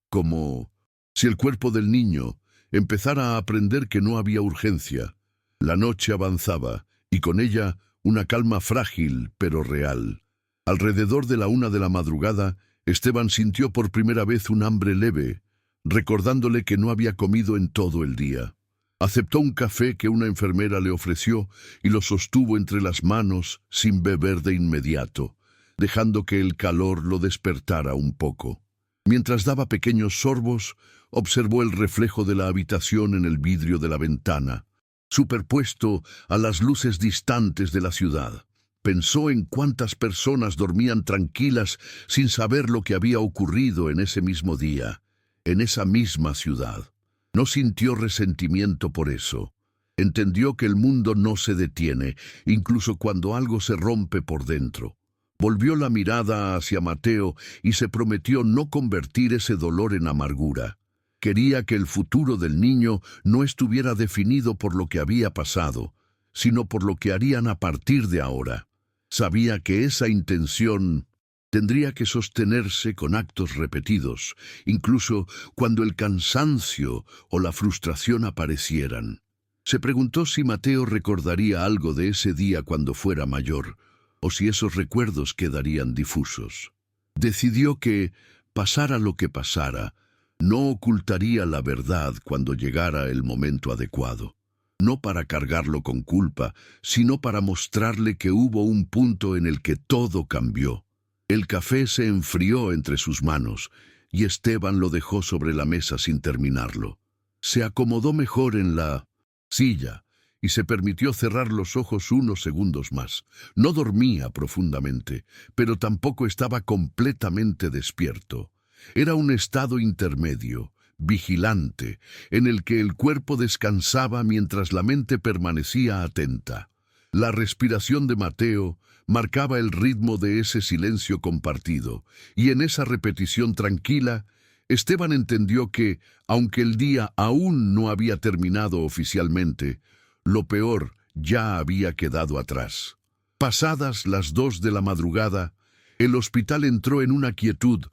como si el cuerpo del niño empezara a aprender que no había urgencia. La noche avanzaba y con ella una calma frágil pero real. Alrededor de la 1 de la madrugada, Esteban sintió por primera vez un hambre leve, recordándole que no había comido en todo el día. Aceptó un café que una enfermera le ofreció y lo sostuvo entre las manos sin beber de inmediato, dejando que el calor lo despertara un poco. Mientras daba pequeños sorbos, observó el reflejo de la habitación en el vidrio de la ventana, superpuesto a las luces distantes de la ciudad. Pensó en cuántas personas dormían tranquilas sin saber lo que había ocurrido en ese mismo día, en esa misma ciudad. No sintió resentimiento por eso. Entendió que el mundo no se detiene, incluso cuando algo se rompe por dentro. Volvió la mirada hacia Mateo y se prometió no convertir ese dolor en amargura. Quería que el futuro del niño no estuviera definido por lo que había pasado, sino por lo que harían a partir de ahora. Sabía que esa intención tendría que sostenerse con actos repetidos, incluso cuando el cansancio o la frustración aparecieran. Se preguntó si Mateo recordaría algo de ese día cuando fuera mayor, o si esos recuerdos quedarían difusos. Decidió que, pasara lo que pasara, no ocultaría la verdad cuando llegara el momento adecuado. No para cargarlo con culpa, sino para mostrarle que hubo un punto en el que todo cambió. El café se enfrió entre sus manos y Esteban lo dejó sobre la mesa sin terminarlo. Se acomodó mejor en la silla y se permitió cerrar los ojos unos segundos más. No dormía profundamente, pero tampoco estaba completamente despierto. Era un estado intermedio, vigilante, en el que el cuerpo descansaba mientras la mente permanecía atenta. La respiración de Mateo marcaba el ritmo de ese silencio compartido, y en esa repetición tranquila, Esteban entendió que, aunque el día aún no había terminado oficialmente, lo peor ya había quedado atrás. Pasadas las 2 de la madrugada, el hospital entró en una quietud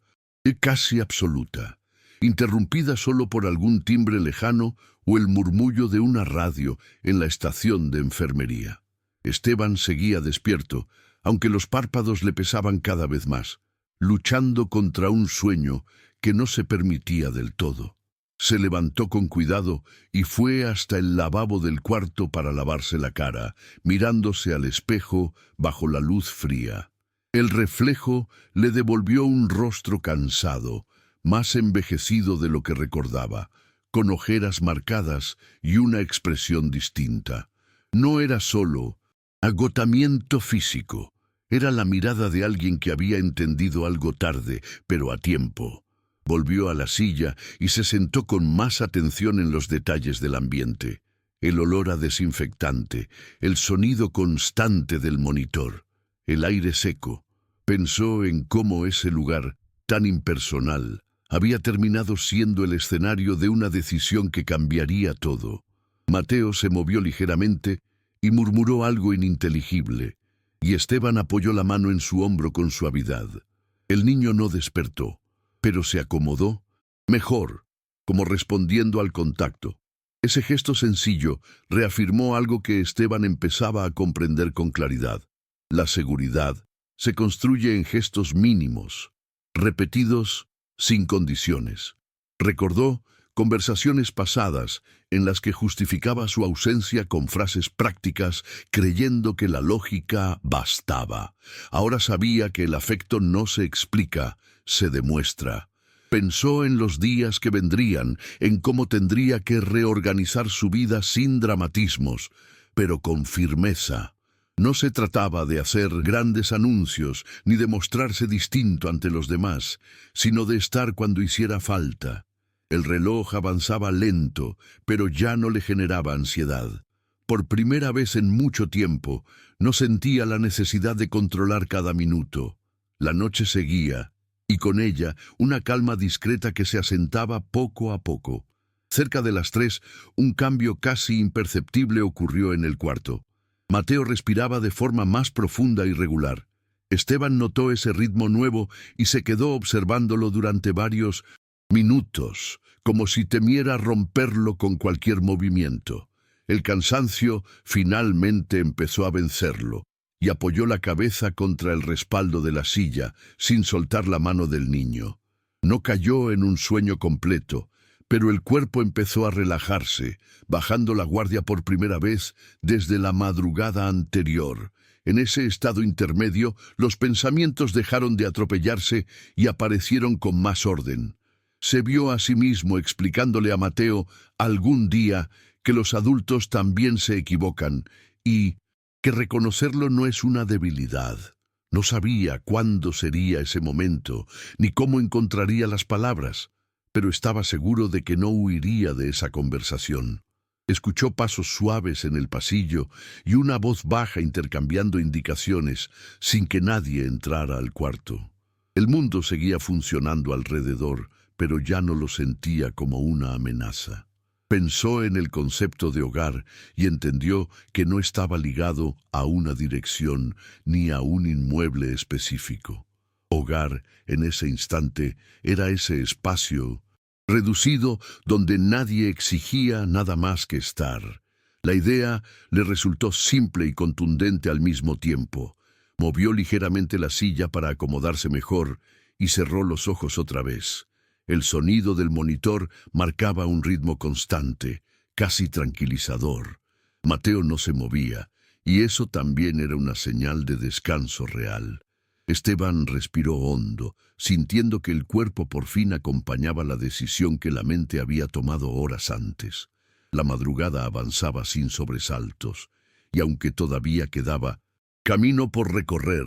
casi absoluta, interrumpida solo por algún timbre lejano o el murmullo de una radio en la estación de enfermería. Esteban seguía despierto, aunque los párpados le pesaban cada vez más, luchando contra un sueño que no se permitía del todo. Se levantó con cuidado y fue hasta el lavabo del cuarto para lavarse la cara, mirándose al espejo bajo la luz fría. El reflejo le devolvió un rostro cansado, más envejecido de lo que recordaba, con ojeras marcadas y una expresión distinta. No era solo agotamiento físico, era la mirada de alguien que había entendido algo tarde, pero a tiempo. Volvió a la silla y se sentó con más atención en los detalles del ambiente. El olor a desinfectante, el sonido constante del monitor, el aire seco. Pensó en cómo ese lugar, tan impersonal, había terminado siendo el escenario de una decisión que cambiaría todo. Mateo se movió ligeramente y murmuró algo ininteligible, y Esteban apoyó la mano en su hombro con suavidad. El niño no despertó, pero se acomodó, mejor, como respondiendo al contacto. Ese gesto sencillo reafirmó algo que Esteban empezaba a comprender con claridad. La seguridad se construye en gestos mínimos, repetidos sin condiciones. Recordó conversaciones pasadas en las que justificaba su ausencia con frases prácticas, creyendo que la lógica bastaba. Ahora sabía que el afecto no se explica, se demuestra. Pensó en los días que vendrían, en cómo tendría que reorganizar su vida sin dramatismos, pero con firmeza. No se trataba de hacer grandes anuncios ni de mostrarse distinto ante los demás, sino de estar cuando hiciera falta. El reloj avanzaba lento, pero ya no le generaba ansiedad. Por primera vez en mucho tiempo, no sentía la necesidad de controlar cada minuto. La noche seguía, y con ella una calma discreta que se asentaba poco a poco. Cerca de las 3, un cambio casi imperceptible ocurrió en el cuarto. Mateo respiraba de forma más profunda y regular. Esteban notó ese ritmo nuevo y se quedó observándolo durante varios minutos, como si temiera romperlo con cualquier movimiento. El cansancio finalmente empezó a vencerlo, y apoyó la cabeza contra el respaldo de la silla, sin soltar la mano del niño. No cayó en un sueño completo, pero el cuerpo empezó a relajarse, bajando la guardia por primera vez desde la madrugada anterior. En ese estado intermedio, los pensamientos dejaron de atropellarse y aparecieron con más orden. Se vio a sí mismo explicándole a Mateo algún día que los adultos también se equivocan y que reconocerlo no es una debilidad. No sabía cuándo sería ese momento, ni cómo encontraría las palabras, pero estaba seguro de que no huiría de esa conversación. Escuchó pasos suaves en el pasillo y una voz baja intercambiando indicaciones sin que nadie entrara al cuarto. El mundo seguía funcionando alrededor, pero ya no lo sentía como una amenaza. Pensó en el concepto de hogar y entendió que no estaba ligado a una dirección ni a un inmueble específico. Hogar, en ese instante, era ese espacio reducido donde nadie exigía nada más que estar. La idea le resultó simple y contundente al mismo tiempo. Movió ligeramente la silla para acomodarse mejor y cerró los ojos otra vez. El sonido del monitor marcaba un ritmo constante, casi tranquilizador. Mateo no se movía, y eso también era una señal de descanso real. Esteban respiró hondo, sintiendo que el cuerpo por fin acompañaba la decisión que la mente había tomado horas antes. La madrugada avanzaba sin sobresaltos, y aunque todavía quedaba camino por recorrer,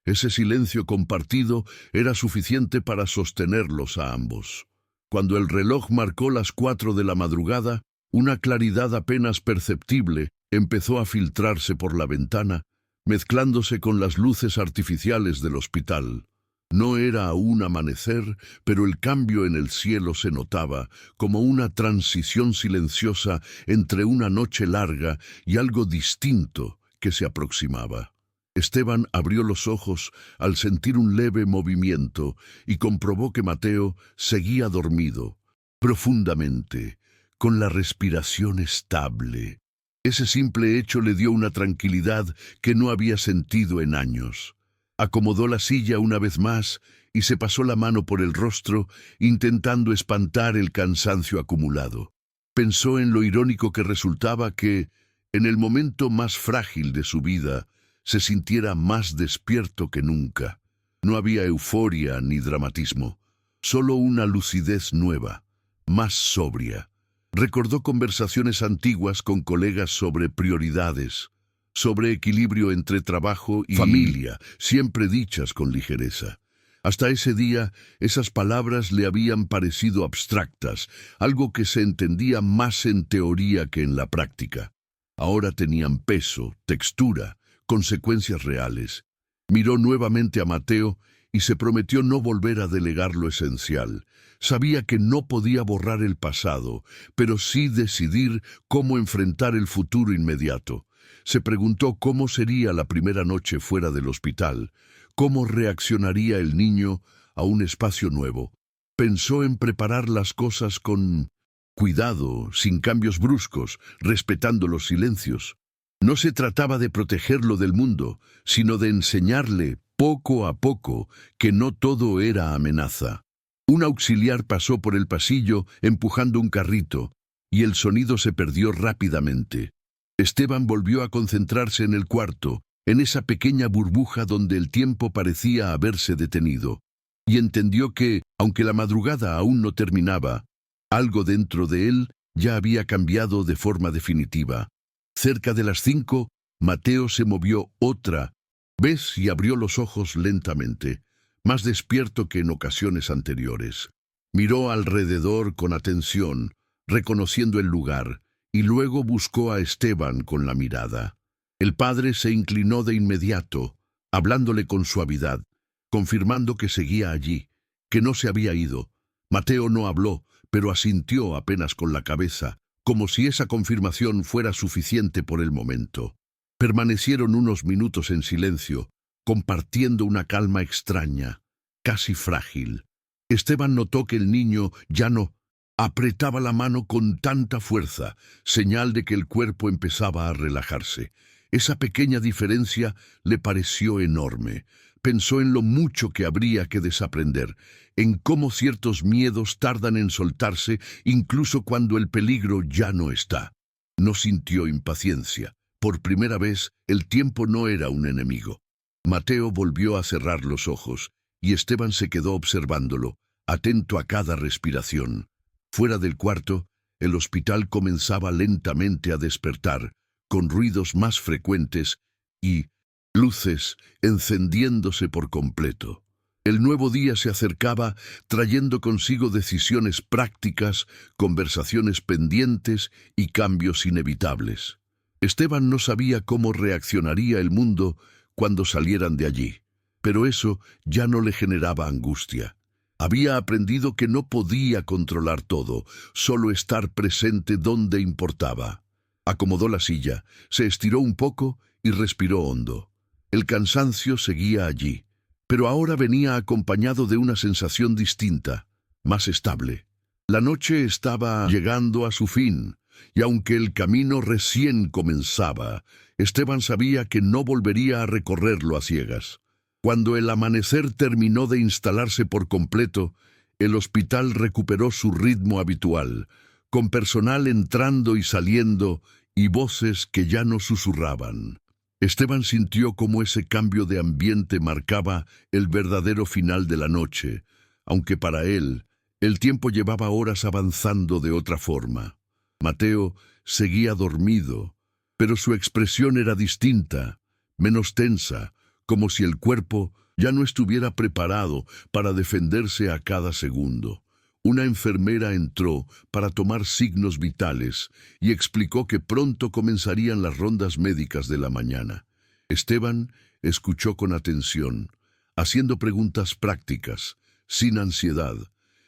ese silencio compartido era suficiente para sostenerlos a ambos. Cuando el reloj marcó las 4 de la madrugada, una claridad apenas perceptible empezó a filtrarse por la ventana, mezclándose con las luces artificiales del hospital. No era aún amanecer, pero el cambio en el cielo se notaba como una transición silenciosa entre una noche larga y algo distinto que se aproximaba. Esteban abrió los ojos al sentir un leve movimiento y comprobó que Mateo seguía dormido, profundamente, con la respiración estable. Ese simple hecho le dio una tranquilidad que no había sentido en años. Acomodó la silla una vez más y se pasó la mano por el rostro, intentando espantar el cansancio acumulado. Pensó en lo irónico que resultaba que, en el momento más frágil de su vida, se sintiera más despierto que nunca. No había euforia ni dramatismo, solo una lucidez nueva, más sobria. Recordó conversaciones antiguas con colegas sobre prioridades, sobre equilibrio entre trabajo y familia, siempre dichas con ligereza. Hasta ese día, esas palabras le habían parecido abstractas, algo que se entendía más en teoría que en la práctica. Ahora tenían peso, textura, consecuencias reales. Miró nuevamente a Mateo y se prometió no volver a delegar lo esencial. Sabía que no podía borrar el pasado, pero sí decidir cómo enfrentar el futuro inmediato. Se preguntó cómo sería la primera noche fuera del hospital, cómo reaccionaría el niño a un espacio nuevo. Pensó en preparar las cosas con cuidado, sin cambios bruscos, respetando los silencios. No se trataba de protegerlo del mundo, sino de enseñarle, poco a poco, que no todo era amenaza. Un auxiliar pasó por el pasillo empujando un carrito, y el sonido se perdió rápidamente. Esteban volvió a concentrarse en el cuarto, en esa pequeña burbuja donde el tiempo parecía haberse detenido, y entendió que, aunque la madrugada aún no terminaba, algo dentro de él ya había cambiado de forma definitiva. Cerca de las 5, Mateo se movió otra vez y abrió los ojos lentamente, más despierto que en ocasiones anteriores. Miró alrededor con atención, reconociendo el lugar, y luego buscó a Esteban con la mirada. El padre se inclinó de inmediato, hablándole con suavidad, confirmando que seguía allí, que no se había ido. Mateo no habló, pero asintió apenas con la cabeza, como si esa confirmación fuera suficiente por el momento. Permanecieron unos minutos en silencio, compartiendo una calma extraña, casi frágil. Esteban notó que el niño ya no apretaba la mano con tanta fuerza, señal de que el cuerpo empezaba a relajarse. Esa pequeña diferencia le pareció enorme. Pensó en lo mucho que habría que desaprender, en cómo ciertos miedos tardan en soltarse incluso cuando el peligro ya no está. No sintió impaciencia. Por primera vez, el tiempo no era un enemigo. Mateo volvió a cerrar los ojos, y Esteban se quedó observándolo, atento a cada respiración. Fuera del cuarto, el hospital comenzaba lentamente a despertar, con ruidos más frecuentes y luces encendiéndose por completo. El nuevo día se acercaba, trayendo consigo decisiones prácticas, conversaciones pendientes y cambios inevitables. Esteban no sabía cómo reaccionaría el mundo cuando salieran de allí, pero eso ya no le generaba angustia. Había aprendido que no podía controlar todo, solo estar presente donde importaba. Acomodó la silla, se estiró un poco y respiró hondo. El cansancio seguía allí, pero ahora venía acompañado de una sensación distinta, más estable. La noche estaba llegando a su fin, y aunque el camino recién comenzaba, Esteban sabía que no volvería a recorrerlo a ciegas. Cuando el amanecer terminó de instalarse por completo, el hospital recuperó su ritmo habitual, con personal entrando y saliendo y voces que ya no susurraban. Esteban sintió cómo ese cambio de ambiente marcaba el verdadero final de la noche, aunque para él el tiempo llevaba horas avanzando de otra forma. Mateo seguía dormido, pero su expresión era distinta, menos tensa, como si el cuerpo ya no estuviera preparado para defenderse a cada segundo. Una enfermera entró para tomar signos vitales y explicó que pronto comenzarían las rondas médicas de la mañana. Esteban escuchó con atención, haciendo preguntas prácticas, sin ansiedad,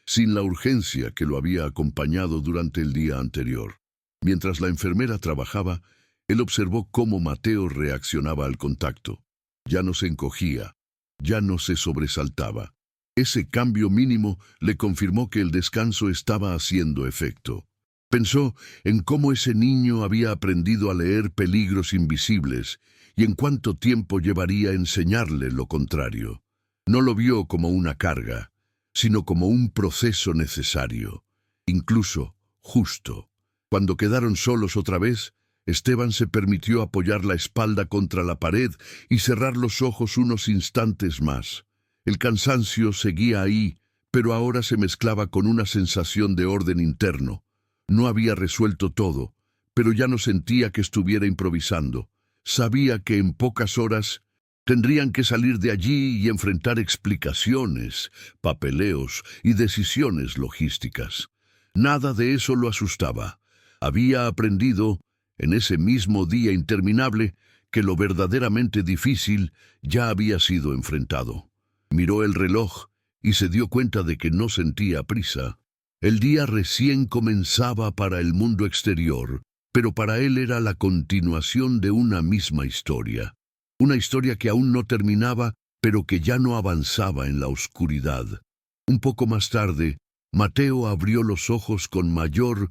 sin la urgencia que lo había acompañado durante el día anterior. Mientras la enfermera trabajaba, él observó cómo Mateo reaccionaba al contacto. Ya no se encogía, ya no se sobresaltaba. Ese cambio mínimo le confirmó que el descanso estaba haciendo efecto. Pensó en cómo ese niño había aprendido a leer peligros invisibles y en cuánto tiempo llevaría enseñarle lo contrario. No lo vio como una carga, sino como un proceso necesario, incluso justo. Cuando quedaron solos otra vez, Esteban se permitió apoyar la espalda contra la pared y cerrar los ojos unos instantes más. El cansancio seguía ahí, pero ahora se mezclaba con una sensación de orden interno. No había resuelto todo, pero ya no sentía que estuviera improvisando. Sabía que en pocas horas tendrían que salir de allí y enfrentar explicaciones, papeleos y decisiones logísticas. Nada de eso lo asustaba. Había aprendido, en ese mismo día interminable, que lo verdaderamente difícil ya había sido enfrentado. Miró el reloj y se dio cuenta de que no sentía prisa. El día recién comenzaba para el mundo exterior, pero para él era la continuación de una misma historia. Una historia que aún no terminaba, pero que ya no avanzaba en la oscuridad. Un poco más tarde, Mateo abrió los ojos con mayor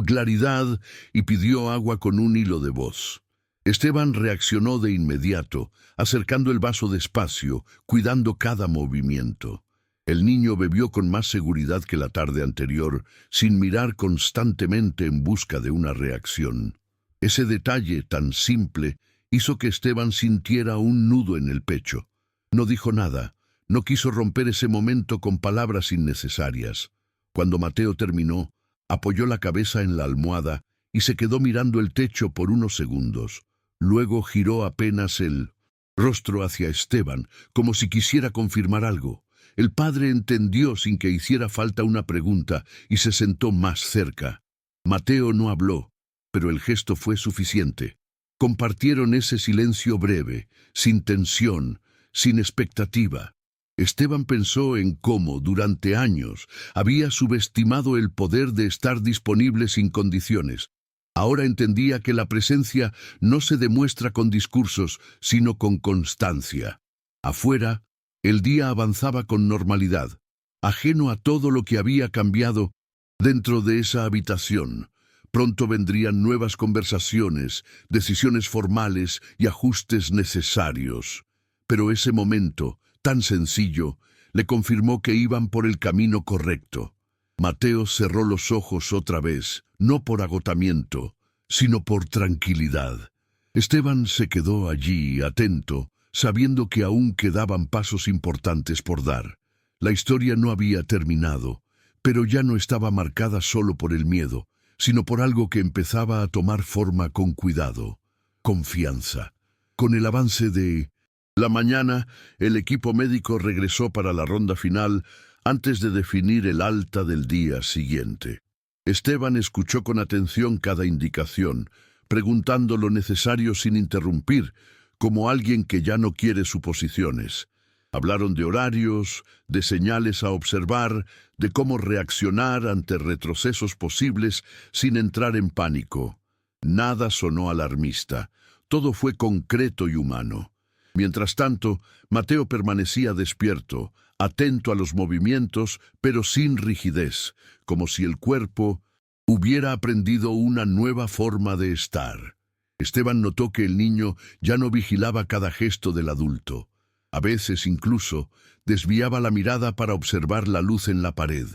claridad y pidió agua con un hilo de voz. Esteban reaccionó de inmediato, acercando el vaso despacio, cuidando cada movimiento. El niño bebió con más seguridad que la tarde anterior, sin mirar constantemente en busca de una reacción. Ese detalle tan simple hizo que Esteban sintiera un nudo en el pecho. No dijo nada, no quiso romper ese momento con palabras innecesarias. Cuando Mateo terminó, apoyó la cabeza en la almohada y se quedó mirando el techo por unos segundos. Luego giró apenas el rostro hacia Esteban, como si quisiera confirmar algo. El padre entendió sin que hiciera falta una pregunta y se sentó más cerca. Mateo no habló, pero el gesto fue suficiente. Compartieron ese silencio breve, sin tensión, sin expectativa. Esteban pensó en cómo, durante años, había subestimado el poder de estar disponible sin condiciones. Ahora entendía que la presencia no se demuestra con discursos, sino con constancia. Afuera, el día avanzaba con normalidad, ajeno a todo lo que había cambiado dentro de esa habitación. Pronto vendrían nuevas conversaciones, decisiones formales y ajustes necesarios. Pero ese momento, tan sencillo, le confirmó que iban por el camino correcto. Mateo cerró los ojos otra vez, no por agotamiento, sino por tranquilidad. Esteban se quedó allí, atento, sabiendo que aún quedaban pasos importantes por dar. La historia no había terminado, pero ya no estaba marcada solo por el miedo, sino por algo que empezaba a tomar forma con cuidado, confianza. Con el avance de la mañana, el equipo médico regresó para la ronda final antes de definir el alta del día siguiente. Esteban escuchó con atención cada indicación, preguntando lo necesario sin interrumpir, como alguien que ya no quiere suposiciones. Hablaron de horarios, de señales a observar, de cómo reaccionar ante retrocesos posibles sin entrar en pánico. Nada sonó alarmista, todo fue concreto y humano. Mientras tanto, Mateo permanecía despierto, atento a los movimientos, pero sin rigidez, como si el cuerpo hubiera aprendido una nueva forma de estar. Esteban notó que el niño ya no vigilaba cada gesto del adulto. A veces incluso desviaba la mirada para observar la luz en la pared.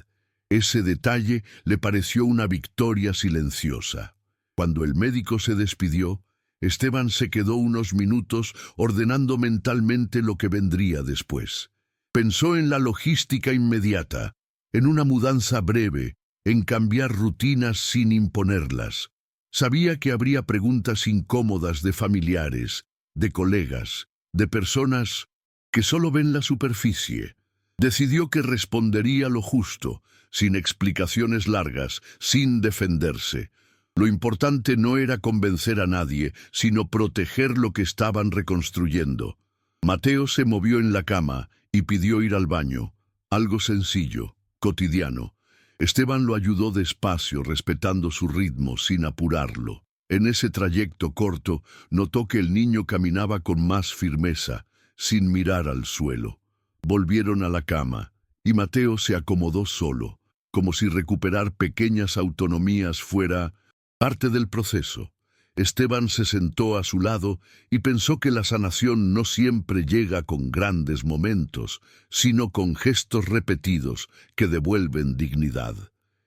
Ese detalle le pareció una victoria silenciosa. Cuando el médico se despidió, Esteban se quedó unos minutos ordenando mentalmente lo que vendría después. Pensó en la logística inmediata, en una mudanza breve, en cambiar rutinas sin imponerlas. Sabía que habría preguntas incómodas de familiares, de colegas, de personas que solo ven la superficie. Decidió que respondería lo justo, sin explicaciones largas, sin defenderse. Lo importante no era convencer a nadie, sino proteger lo que estaban reconstruyendo. Mateo se movió en la cama y pidió ir al baño. Algo sencillo, cotidiano. Esteban lo ayudó despacio, respetando su ritmo, sin apurarlo. En ese trayecto corto, notó que el niño caminaba con más firmeza, sin mirar al suelo. Volvieron a la cama, y Mateo se acomodó solo, como si recuperar pequeñas autonomías fuera parte del proceso. Esteban se sentó a su lado y pensó que la sanación no siempre llega con grandes momentos, sino con gestos repetidos que devuelven dignidad.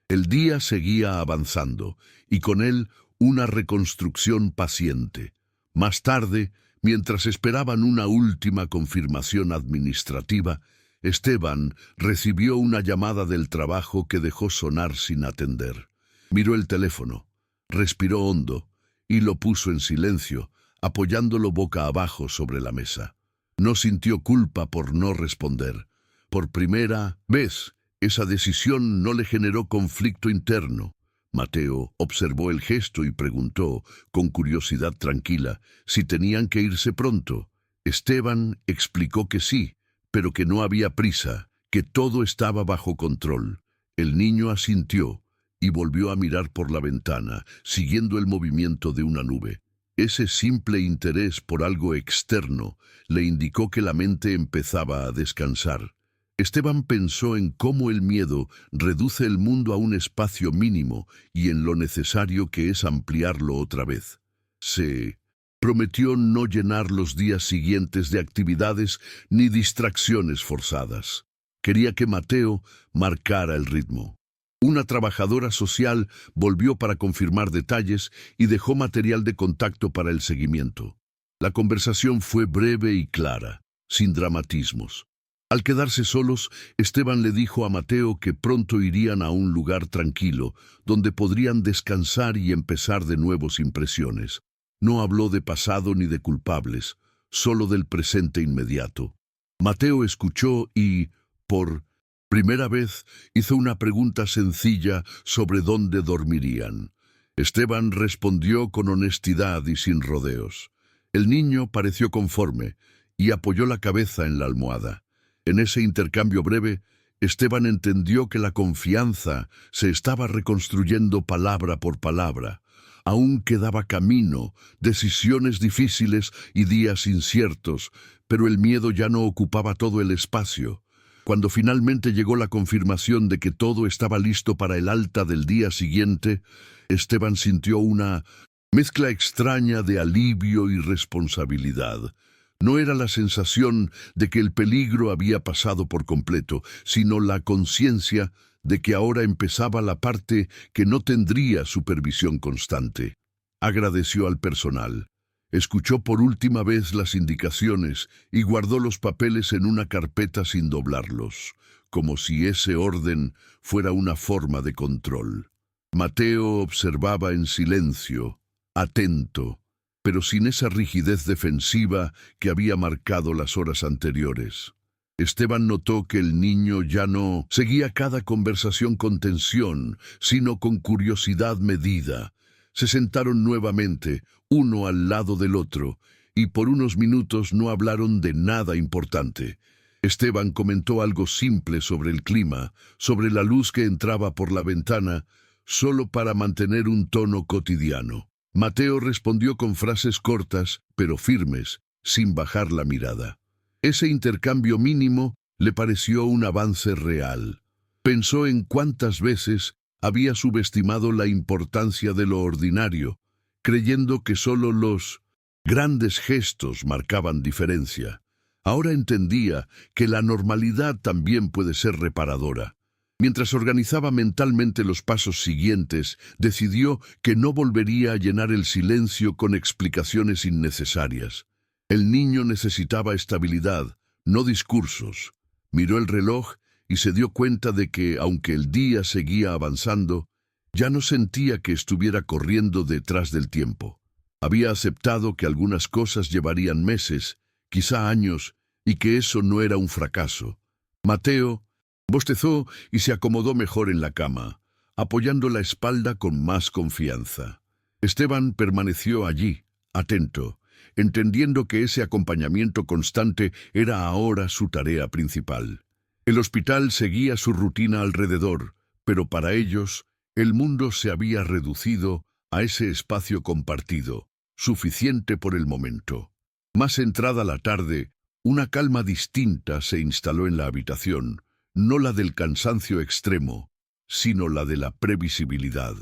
El día seguía avanzando, y con él una reconstrucción paciente. Más tarde, mientras esperaban una última confirmación administrativa, Esteban recibió una llamada del trabajo que dejó sonar sin atender. Miró el teléfono, respiró hondo y lo puso en silencio, apoyándolo boca abajo sobre la mesa. No sintió culpa por no responder. Por primera vez, esa decisión no le generó conflicto interno. Mateo observó el gesto y preguntó, con curiosidad tranquila, si tenían que irse pronto. Esteban explicó que sí, pero que no había prisa, que todo estaba bajo control. El niño asintió y volvió a mirar por la ventana, siguiendo el movimiento de una nube. Ese simple interés por algo externo le indicó que la mente empezaba a descansar. Esteban pensó en cómo el miedo reduce el mundo a un espacio mínimo y en lo necesario que es ampliarlo otra vez. Se prometió no llenar los días siguientes de actividades ni distracciones forzadas. Quería que Mateo marcara el ritmo. Una trabajadora social volvió para confirmar detalles y dejó material de contacto para el seguimiento. La conversación fue breve y clara, sin dramatismos. Al quedarse solos, Esteban le dijo a Mateo que pronto irían a un lugar tranquilo, donde podrían descansar y empezar de nuevo sin presiones. No habló de pasado ni de culpables, solo del presente inmediato. Mateo escuchó y, por primera vez, hizo una pregunta sencilla sobre dónde dormirían. Esteban respondió con honestidad y sin rodeos. El niño pareció conforme y apoyó la cabeza en la almohada. En ese intercambio breve, Esteban entendió que la confianza se estaba reconstruyendo palabra por palabra. Aún quedaba camino, decisiones difíciles y días inciertos, pero el miedo ya no ocupaba todo el espacio. Cuando finalmente llegó la confirmación de que todo estaba listo para el alta del día siguiente, Esteban sintió una mezcla extraña de alivio y responsabilidad. No era la sensación de que el peligro había pasado por completo, sino la conciencia de que ahora empezaba la parte que no tendría supervisión constante. Agradeció al personal. Escuchó por última vez las indicaciones y guardó los papeles en una carpeta sin doblarlos, como si ese orden fuera una forma de control. Mateo observaba en silencio, atento, pero sin esa rigidez defensiva que había marcado las horas anteriores. Esteban notó que el niño ya no seguía cada conversación con tensión, sino con curiosidad medida. Se sentaron nuevamente, uno al lado del otro, y por unos minutos no hablaron de nada importante. Esteban comentó algo simple sobre el clima, sobre la luz que entraba por la ventana, solo para mantener un tono cotidiano. Mateo respondió con frases cortas, pero firmes, sin bajar la mirada. Ese intercambio mínimo le pareció un avance real. Pensó en cuántas veces había subestimado la importancia de lo ordinario, creyendo que solo los grandes gestos marcaban diferencia. Ahora entendía que la normalidad también puede ser reparadora. Mientras organizaba mentalmente los pasos siguientes, decidió que no volvería a llenar el silencio con explicaciones innecesarias. El niño necesitaba estabilidad, no discursos. Miró el reloj y se dio cuenta de que, aunque el día seguía avanzando, ya no sentía que estuviera corriendo detrás del tiempo. Había aceptado que algunas cosas llevarían meses, quizá años, y que eso no era un fracaso. Mateo bostezó y se acomodó mejor en la cama, apoyando la espalda con más confianza. Esteban permaneció allí, atento, entendiendo que ese acompañamiento constante era ahora su tarea principal. El hospital seguía su rutina alrededor, pero para ellos, el mundo se había reducido a ese espacio compartido, suficiente por el momento. Más entrada la tarde, una calma distinta se instaló en la habitación, no la del cansancio extremo, sino la de la previsibilidad.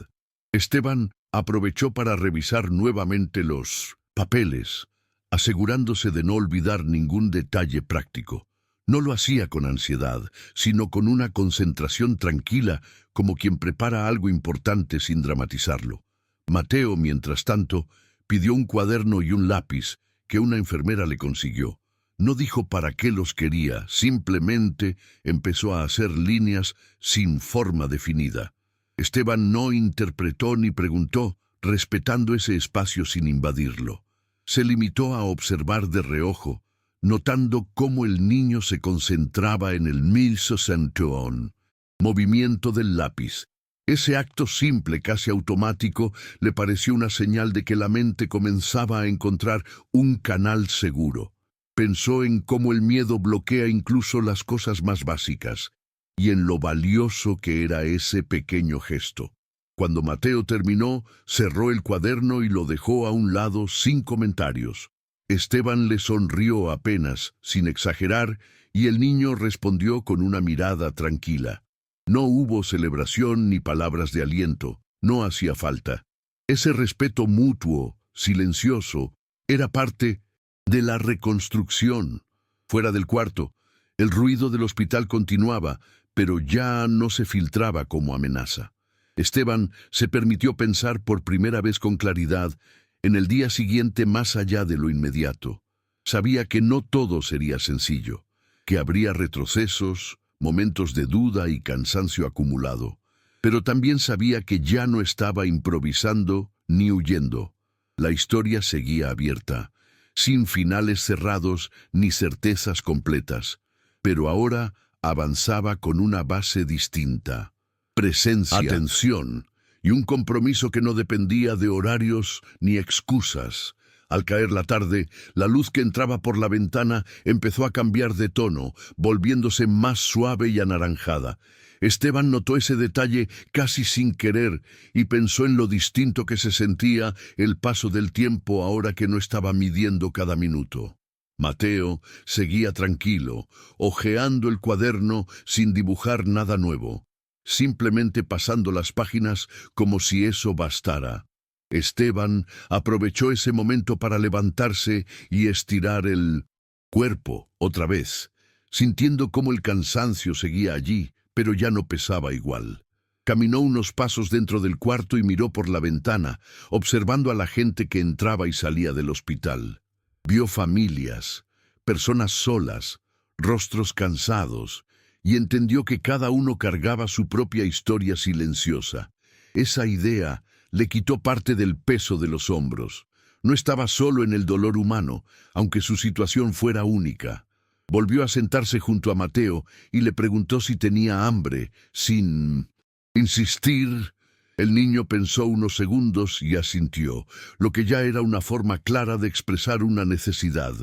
Esteban aprovechó para revisar nuevamente los papeles, asegurándose de no olvidar ningún detalle práctico. No lo hacía con ansiedad, sino con una concentración tranquila, como quien prepara algo importante sin dramatizarlo. Mateo, mientras tanto, pidió un cuaderno y un lápiz que una enfermera le consiguió. No dijo para qué los quería, simplemente empezó a hacer líneas sin forma definida. Esteban no interpretó ni preguntó, respetando ese espacio sin invadirlo. Se limitó a observar de reojo, notando cómo el niño se concentraba en el mesocentrón, movimiento del lápiz. Ese acto simple, casi automático, le pareció una señal de que la mente comenzaba a encontrar un canal seguro. Pensó en cómo el miedo bloquea incluso las cosas más básicas, y en lo valioso que era ese pequeño gesto. Cuando Mateo terminó, cerró el cuaderno y lo dejó a un lado sin comentarios. Esteban le sonrió apenas, sin exagerar, y el niño respondió con una mirada tranquila. No hubo celebración ni palabras de aliento, no hacía falta. Ese respeto mutuo, silencioso, era parte de la reconstrucción. Fuera del cuarto, el ruido del hospital continuaba, pero ya no se filtraba como amenaza. Esteban se permitió pensar por primera vez con claridad en el día siguiente más allá de lo inmediato. Sabía que no todo sería sencillo, que habría retrocesos, momentos de duda y cansancio acumulado, pero también sabía que ya no estaba improvisando ni huyendo. La historia seguía abierta, sin finales cerrados ni certezas completas, pero ahora avanzaba con una base distinta: presencia, atención y un compromiso que no dependía de horarios ni excusas. Al caer la tarde, la luz que entraba por la ventana empezó a cambiar de tono, volviéndose más suave y anaranjada. Esteban notó ese detalle casi sin querer y pensó en lo distinto que se sentía el paso del tiempo ahora que no estaba midiendo cada minuto. Mateo seguía tranquilo, hojeando el cuaderno sin dibujar nada nuevo, simplemente pasando las páginas como si eso bastara. Esteban aprovechó ese momento para levantarse y estirar el cuerpo otra vez, sintiendo cómo el cansancio seguía allí, pero ya no pesaba igual. Caminó unos pasos dentro del cuarto y miró por la ventana, observando a la gente que entraba y salía del hospital. Vio familias, personas solas, rostros cansados, y entendió que cada uno cargaba su propia historia silenciosa. Esa idea le quitó parte del peso de los hombros. No estaba solo en el dolor humano, aunque su situación fuera única. Volvió a sentarse junto a Mateo y le preguntó si tenía hambre, sin insistir. El niño pensó unos segundos y asintió, lo que ya era una forma clara de expresar una necesidad.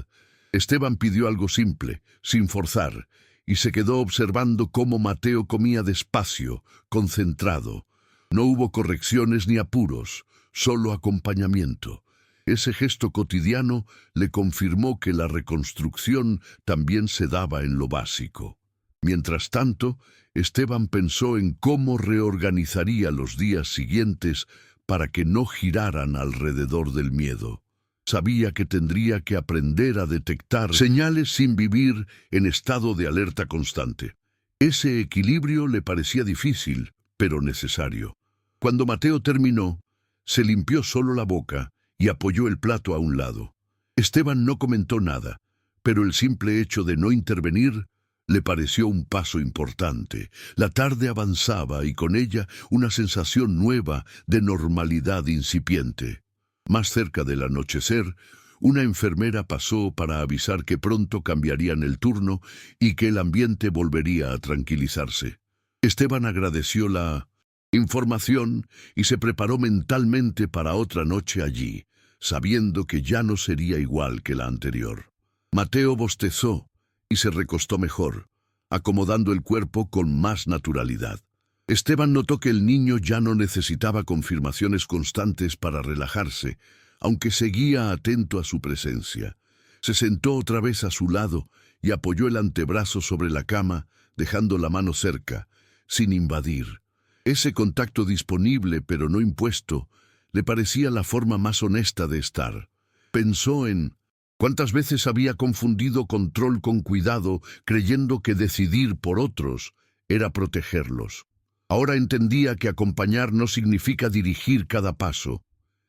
Esteban pidió algo simple, sin forzar, y se quedó observando cómo Mateo comía despacio, concentrado. No hubo correcciones ni apuros, solo acompañamiento. Ese gesto cotidiano le confirmó que la reconstrucción también se daba en lo básico. Mientras tanto, Esteban pensó en cómo reorganizaría los días siguientes para que no giraran alrededor del miedo. Sabía que tendría que aprender a detectar señales sin vivir en estado de alerta constante. Ese equilibrio le parecía difícil, pero necesario. Cuando Mateo terminó, se limpió solo la boca y apoyó el plato a un lado. Esteban no comentó nada, pero el simple hecho de no intervenir le pareció un paso importante. La tarde avanzaba y con ella una sensación nueva de normalidad incipiente. Más cerca del anochecer, Una enfermera pasó para avisar que pronto cambiarían el turno y que el ambiente volvería a tranquilizarse. Esteban agradeció la información y se preparó mentalmente para otra noche allí, sabiendo que ya no sería igual que la anterior. Mateo bostezó y se recostó mejor, acomodando el cuerpo con más naturalidad. Esteban notó que el niño ya no necesitaba confirmaciones constantes para relajarse, aunque seguía atento a su presencia. Se sentó otra vez a su lado y apoyó el antebrazo sobre la cama, dejando la mano cerca, sin invadir. Ese contacto disponible pero no impuesto le parecía la forma más honesta de estar. Pensó en cuántas veces había confundido control con cuidado, creyendo que decidir por otros era protegerlos. Ahora entendía que acompañar no significa dirigir cada paso.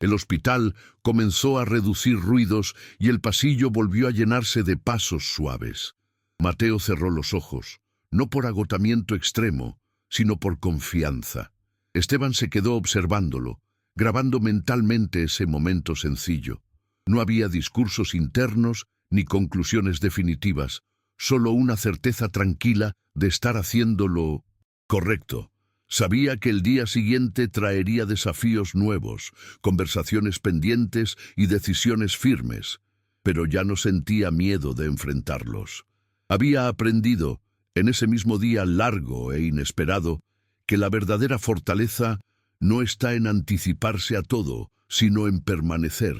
El hospital comenzó a reducir ruidos y el pasillo volvió a llenarse de pasos suaves. Mateo cerró los ojos, no por agotamiento extremo, sino por confianza. Esteban se quedó observándolo, grabando mentalmente ese momento sencillo. No había discursos internos ni conclusiones definitivas, solo una certeza tranquila de estar haciendo lo correcto. Sabía que el día siguiente traería desafíos nuevos, conversaciones pendientes y decisiones firmes, pero ya no sentía miedo de enfrentarlos. Había aprendido, en ese mismo día largo e inesperado, que la verdadera fortaleza no está en anticiparse a todo, sino en permanecer.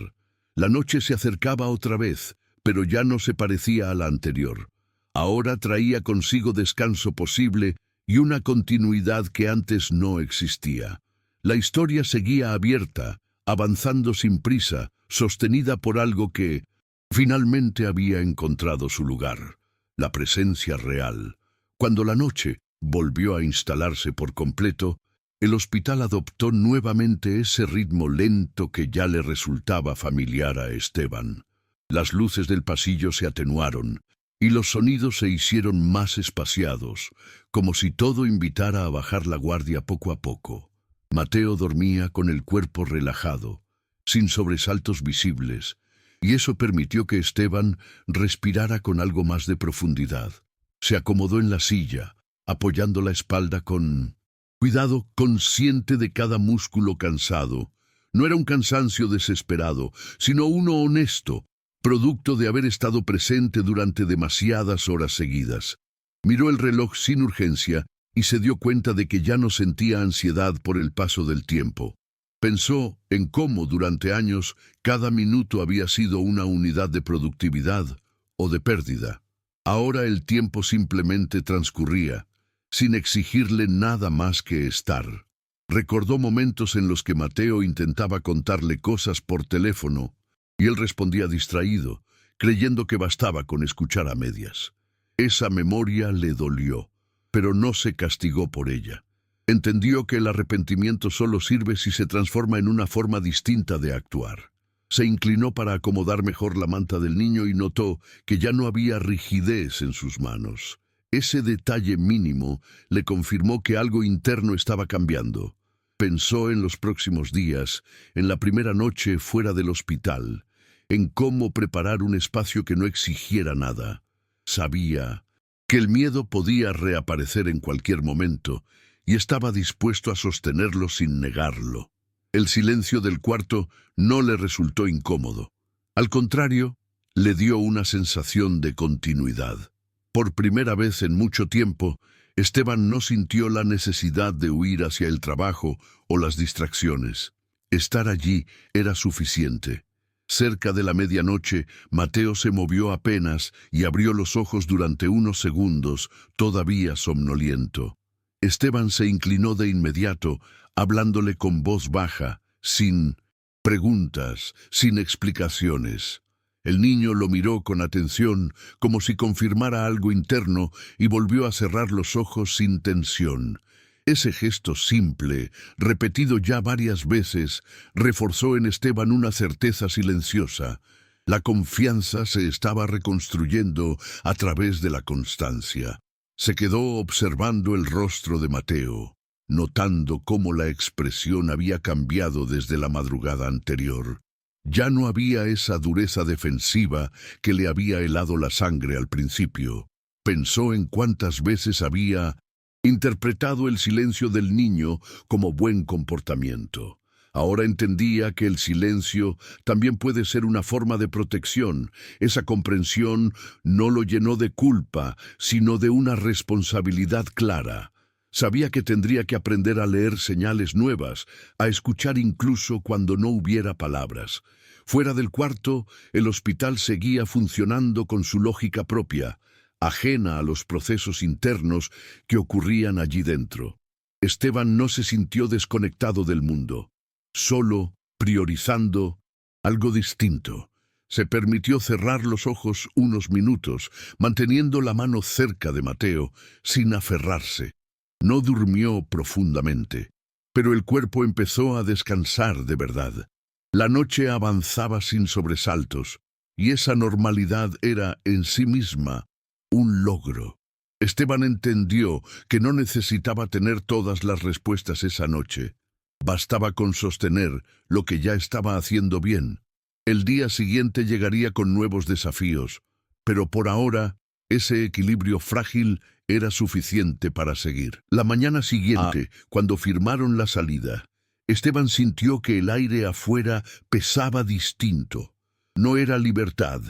La noche se acercaba otra vez, pero ya no se parecía a la anterior. Ahora traía consigo descanso posible y una continuidad que antes no existía. La historia seguía abierta, avanzando sin prisa, sostenida por algo que finalmente había encontrado su lugar, la presencia real. Cuando la noche volvió a instalarse por completo, el hospital adoptó nuevamente ese ritmo lento que ya le resultaba familiar a Esteban. Las luces del pasillo se atenuaron, y los sonidos se hicieron más espaciados, como si todo invitara a bajar la guardia poco a poco. Mateo dormía con el cuerpo relajado, sin sobresaltos visibles, y eso permitió que Esteban respirara con algo más de profundidad. Se acomodó en la silla, apoyando la espalda con cuidado, consciente de cada músculo cansado. No era un cansancio desesperado, sino uno honesto, producto de haber estado presente durante demasiadas horas seguidas. Miró el reloj sin urgencia y se dio cuenta de que ya no sentía ansiedad por el paso del tiempo. Pensó en cómo durante años cada minuto había sido una unidad de productividad o de pérdida. Ahora el tiempo simplemente transcurría, sin exigirle nada más que estar. Recordó momentos en los que Mateo intentaba contarle cosas por teléfono, y él respondía distraído, creyendo que bastaba con escuchar a medias. Esa memoria le dolió, pero no se castigó por ella. Entendió que el arrepentimiento solo sirve si se transforma en una forma distinta de actuar. Se inclinó para acomodar mejor la manta del niño y notó que ya no había rigidez en sus manos. Ese detalle mínimo le confirmó que algo interno estaba cambiando. Pensó en los próximos días, en la primera noche fuera del hospital, en cómo preparar un espacio que no exigiera nada. Sabía que el miedo podía reaparecer en cualquier momento y estaba dispuesto a sostenerlo sin negarlo. El silencio del cuarto no le resultó incómodo. Al contrario, le dio una sensación de continuidad. Por primera vez en mucho tiempo, Esteban no sintió la necesidad de huir hacia el trabajo o las distracciones. Estar allí era suficiente. Cerca de la medianoche, Mateo se movió apenas y abrió los ojos durante unos segundos, todavía somnoliento. Esteban se inclinó de inmediato, hablándole con voz baja, sin preguntas, sin explicaciones. El niño lo miró con atención, como si confirmara algo interno, y volvió a cerrar los ojos sin tensión. Ese gesto simple, repetido ya varias veces, reforzó en Esteban una certeza silenciosa. La confianza se estaba reconstruyendo a través de la constancia. Se quedó observando el rostro de Mateo, notando cómo la expresión había cambiado desde la madrugada anterior. Ya no había esa dureza defensiva que le había helado la sangre al principio. Pensó en cuántas veces había interpretado el silencio del niño como buen comportamiento. Ahora entendía que el silencio también puede ser una forma de protección. Esa comprensión no lo llenó de culpa, sino de una responsabilidad clara. Sabía que tendría que aprender a leer señales nuevas, a escuchar incluso cuando no hubiera palabras. Fuera del cuarto, el hospital seguía funcionando con su lógica propia, ajena a los procesos internos que ocurrían allí dentro. Esteban no se sintió desconectado del mundo, solo priorizando algo distinto. Se permitió cerrar los ojos unos minutos, manteniendo la mano cerca de Mateo, sin aferrarse. No durmió profundamente, pero el cuerpo empezó a descansar de verdad. La noche avanzaba sin sobresaltos, y esa normalidad era en sí misma un logro. Esteban entendió que no necesitaba tener todas las respuestas esa noche. Bastaba con sostener lo que ya estaba haciendo bien. El día siguiente llegaría con nuevos desafíos, pero por ahora ese equilibrio frágil era suficiente para seguir. La mañana siguiente, cuando firmaron la salida, Esteban sintió que el aire afuera pesaba distinto. No era libertad,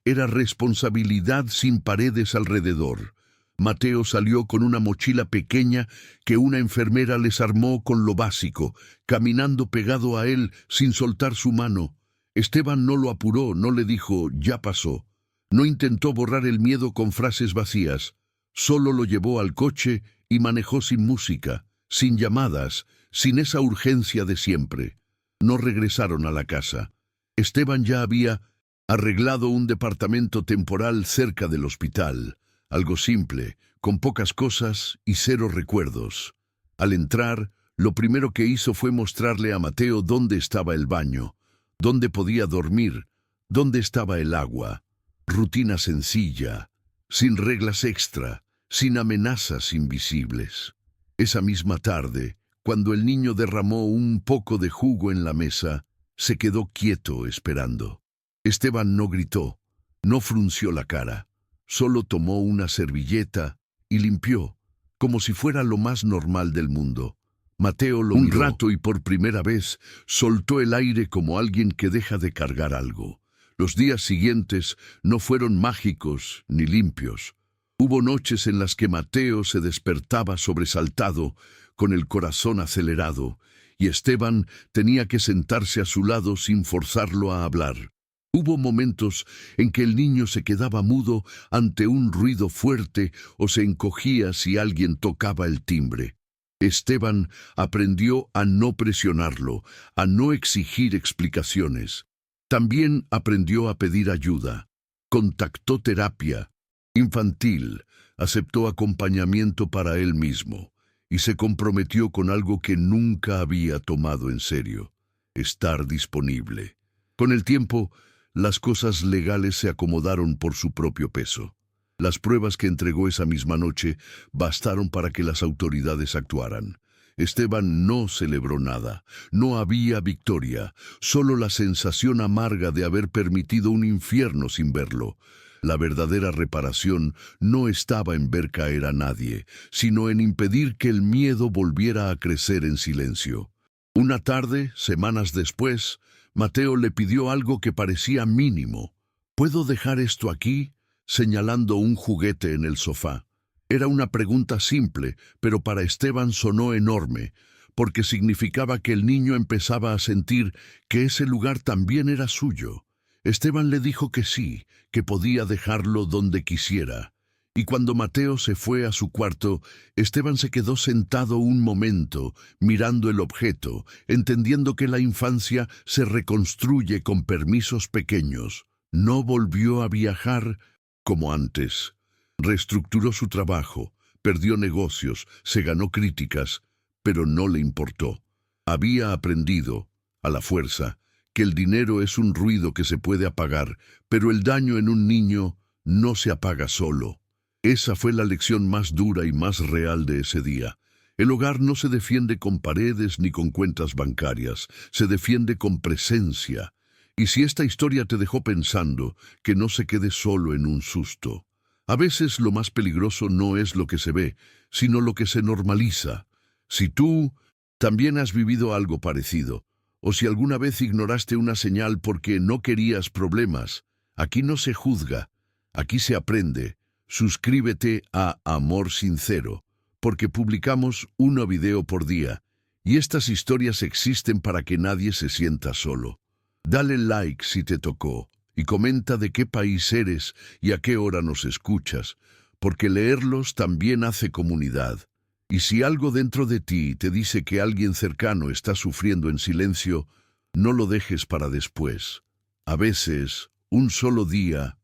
era responsabilidad sin paredes alrededor. Mateo salió con una mochila pequeña que una enfermera les armó con lo básico, caminando pegado a él sin soltar su mano. Esteban no lo apuró, no le dijo, ya pasó. No intentó borrar el miedo con frases vacías. Solo lo llevó al coche y manejó sin música, sin llamadas, sin esa urgencia de siempre. No regresaron a la casa. Esteban ya había arreglado un departamento temporal cerca del hospital, algo simple, con pocas cosas y cero recuerdos. Al entrar, lo primero que hizo fue mostrarle a Mateo dónde estaba el baño, dónde podía dormir, dónde estaba el agua. Rutina sencilla, sin reglas extra, sin amenazas invisibles. Esa misma tarde, cuando el niño derramó un poco de jugo en la mesa, se quedó quieto esperando. Esteban no gritó, no frunció la cara, solo tomó una servilleta y limpió, como si fuera lo más normal del mundo. Mateo lo miró un rato y por primera vez soltó el aire como alguien que deja de cargar algo. Los días siguientes no fueron mágicos ni limpios. Hubo noches en las que Mateo se despertaba sobresaltado, con el corazón acelerado, y Esteban tenía que sentarse a su lado sin forzarlo a hablar. Hubo momentos en que el niño se quedaba mudo ante un ruido fuerte o se encogía si alguien tocaba el timbre. Esteban aprendió a no presionarlo, a no exigir explicaciones. También aprendió a pedir ayuda. Contactó terapia infantil, aceptó acompañamiento para él mismo y se comprometió con algo que nunca había tomado en serio: estar disponible. Con el tiempo, las cosas legales se acomodaron por su propio peso. Las pruebas que entregó esa misma noche bastaron para que las autoridades actuaran. Esteban no celebró nada, no había victoria, solo la sensación amarga de haber permitido un infierno sin verlo. La verdadera reparación no estaba en ver caer a nadie, sino en impedir que el miedo volviera a crecer en silencio. Una tarde, semanas después, Mateo le pidió algo que parecía mínimo. ¿Puedo dejar esto aquí?, señalando un juguete en el sofá. Era una pregunta simple, pero para Esteban sonó enorme, porque significaba que el niño empezaba a sentir que ese lugar también era suyo. Esteban le dijo que sí, que podía dejarlo donde quisiera. Y cuando Mateo se fue a su cuarto, Esteban se quedó sentado un momento, mirando el objeto, entendiendo que la infancia se reconstruye con permisos pequeños. No volvió a viajar como antes. Reestructuró su trabajo, perdió negocios, se ganó críticas, pero no le importó. Había aprendido, a la fuerza, que el dinero es un ruido que se puede apagar, pero el daño en un niño no se apaga solo. Esa fue la lección más dura y más real de ese día. El hogar no se defiende con paredes ni con cuentas bancarias, se defiende con presencia. Y si esta historia te dejó pensando, que no se quede solo en un susto. A veces lo más peligroso no es lo que se ve, sino lo que se normaliza. Si tú también has vivido algo parecido, o si alguna vez ignoraste una señal porque no querías problemas, aquí no se juzga, aquí se aprende. Suscríbete a Amor Sincero, porque publicamos un video por día, y estas historias existen para que nadie se sienta solo. Dale like si te tocó, y comenta de qué país eres y a qué hora nos escuchas, porque leerlos también hace comunidad. Y si algo dentro de ti te dice que alguien cercano está sufriendo en silencio, no lo dejes para después. A veces, un solo día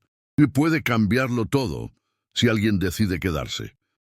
puede cambiarlo todo si alguien decide quedarse.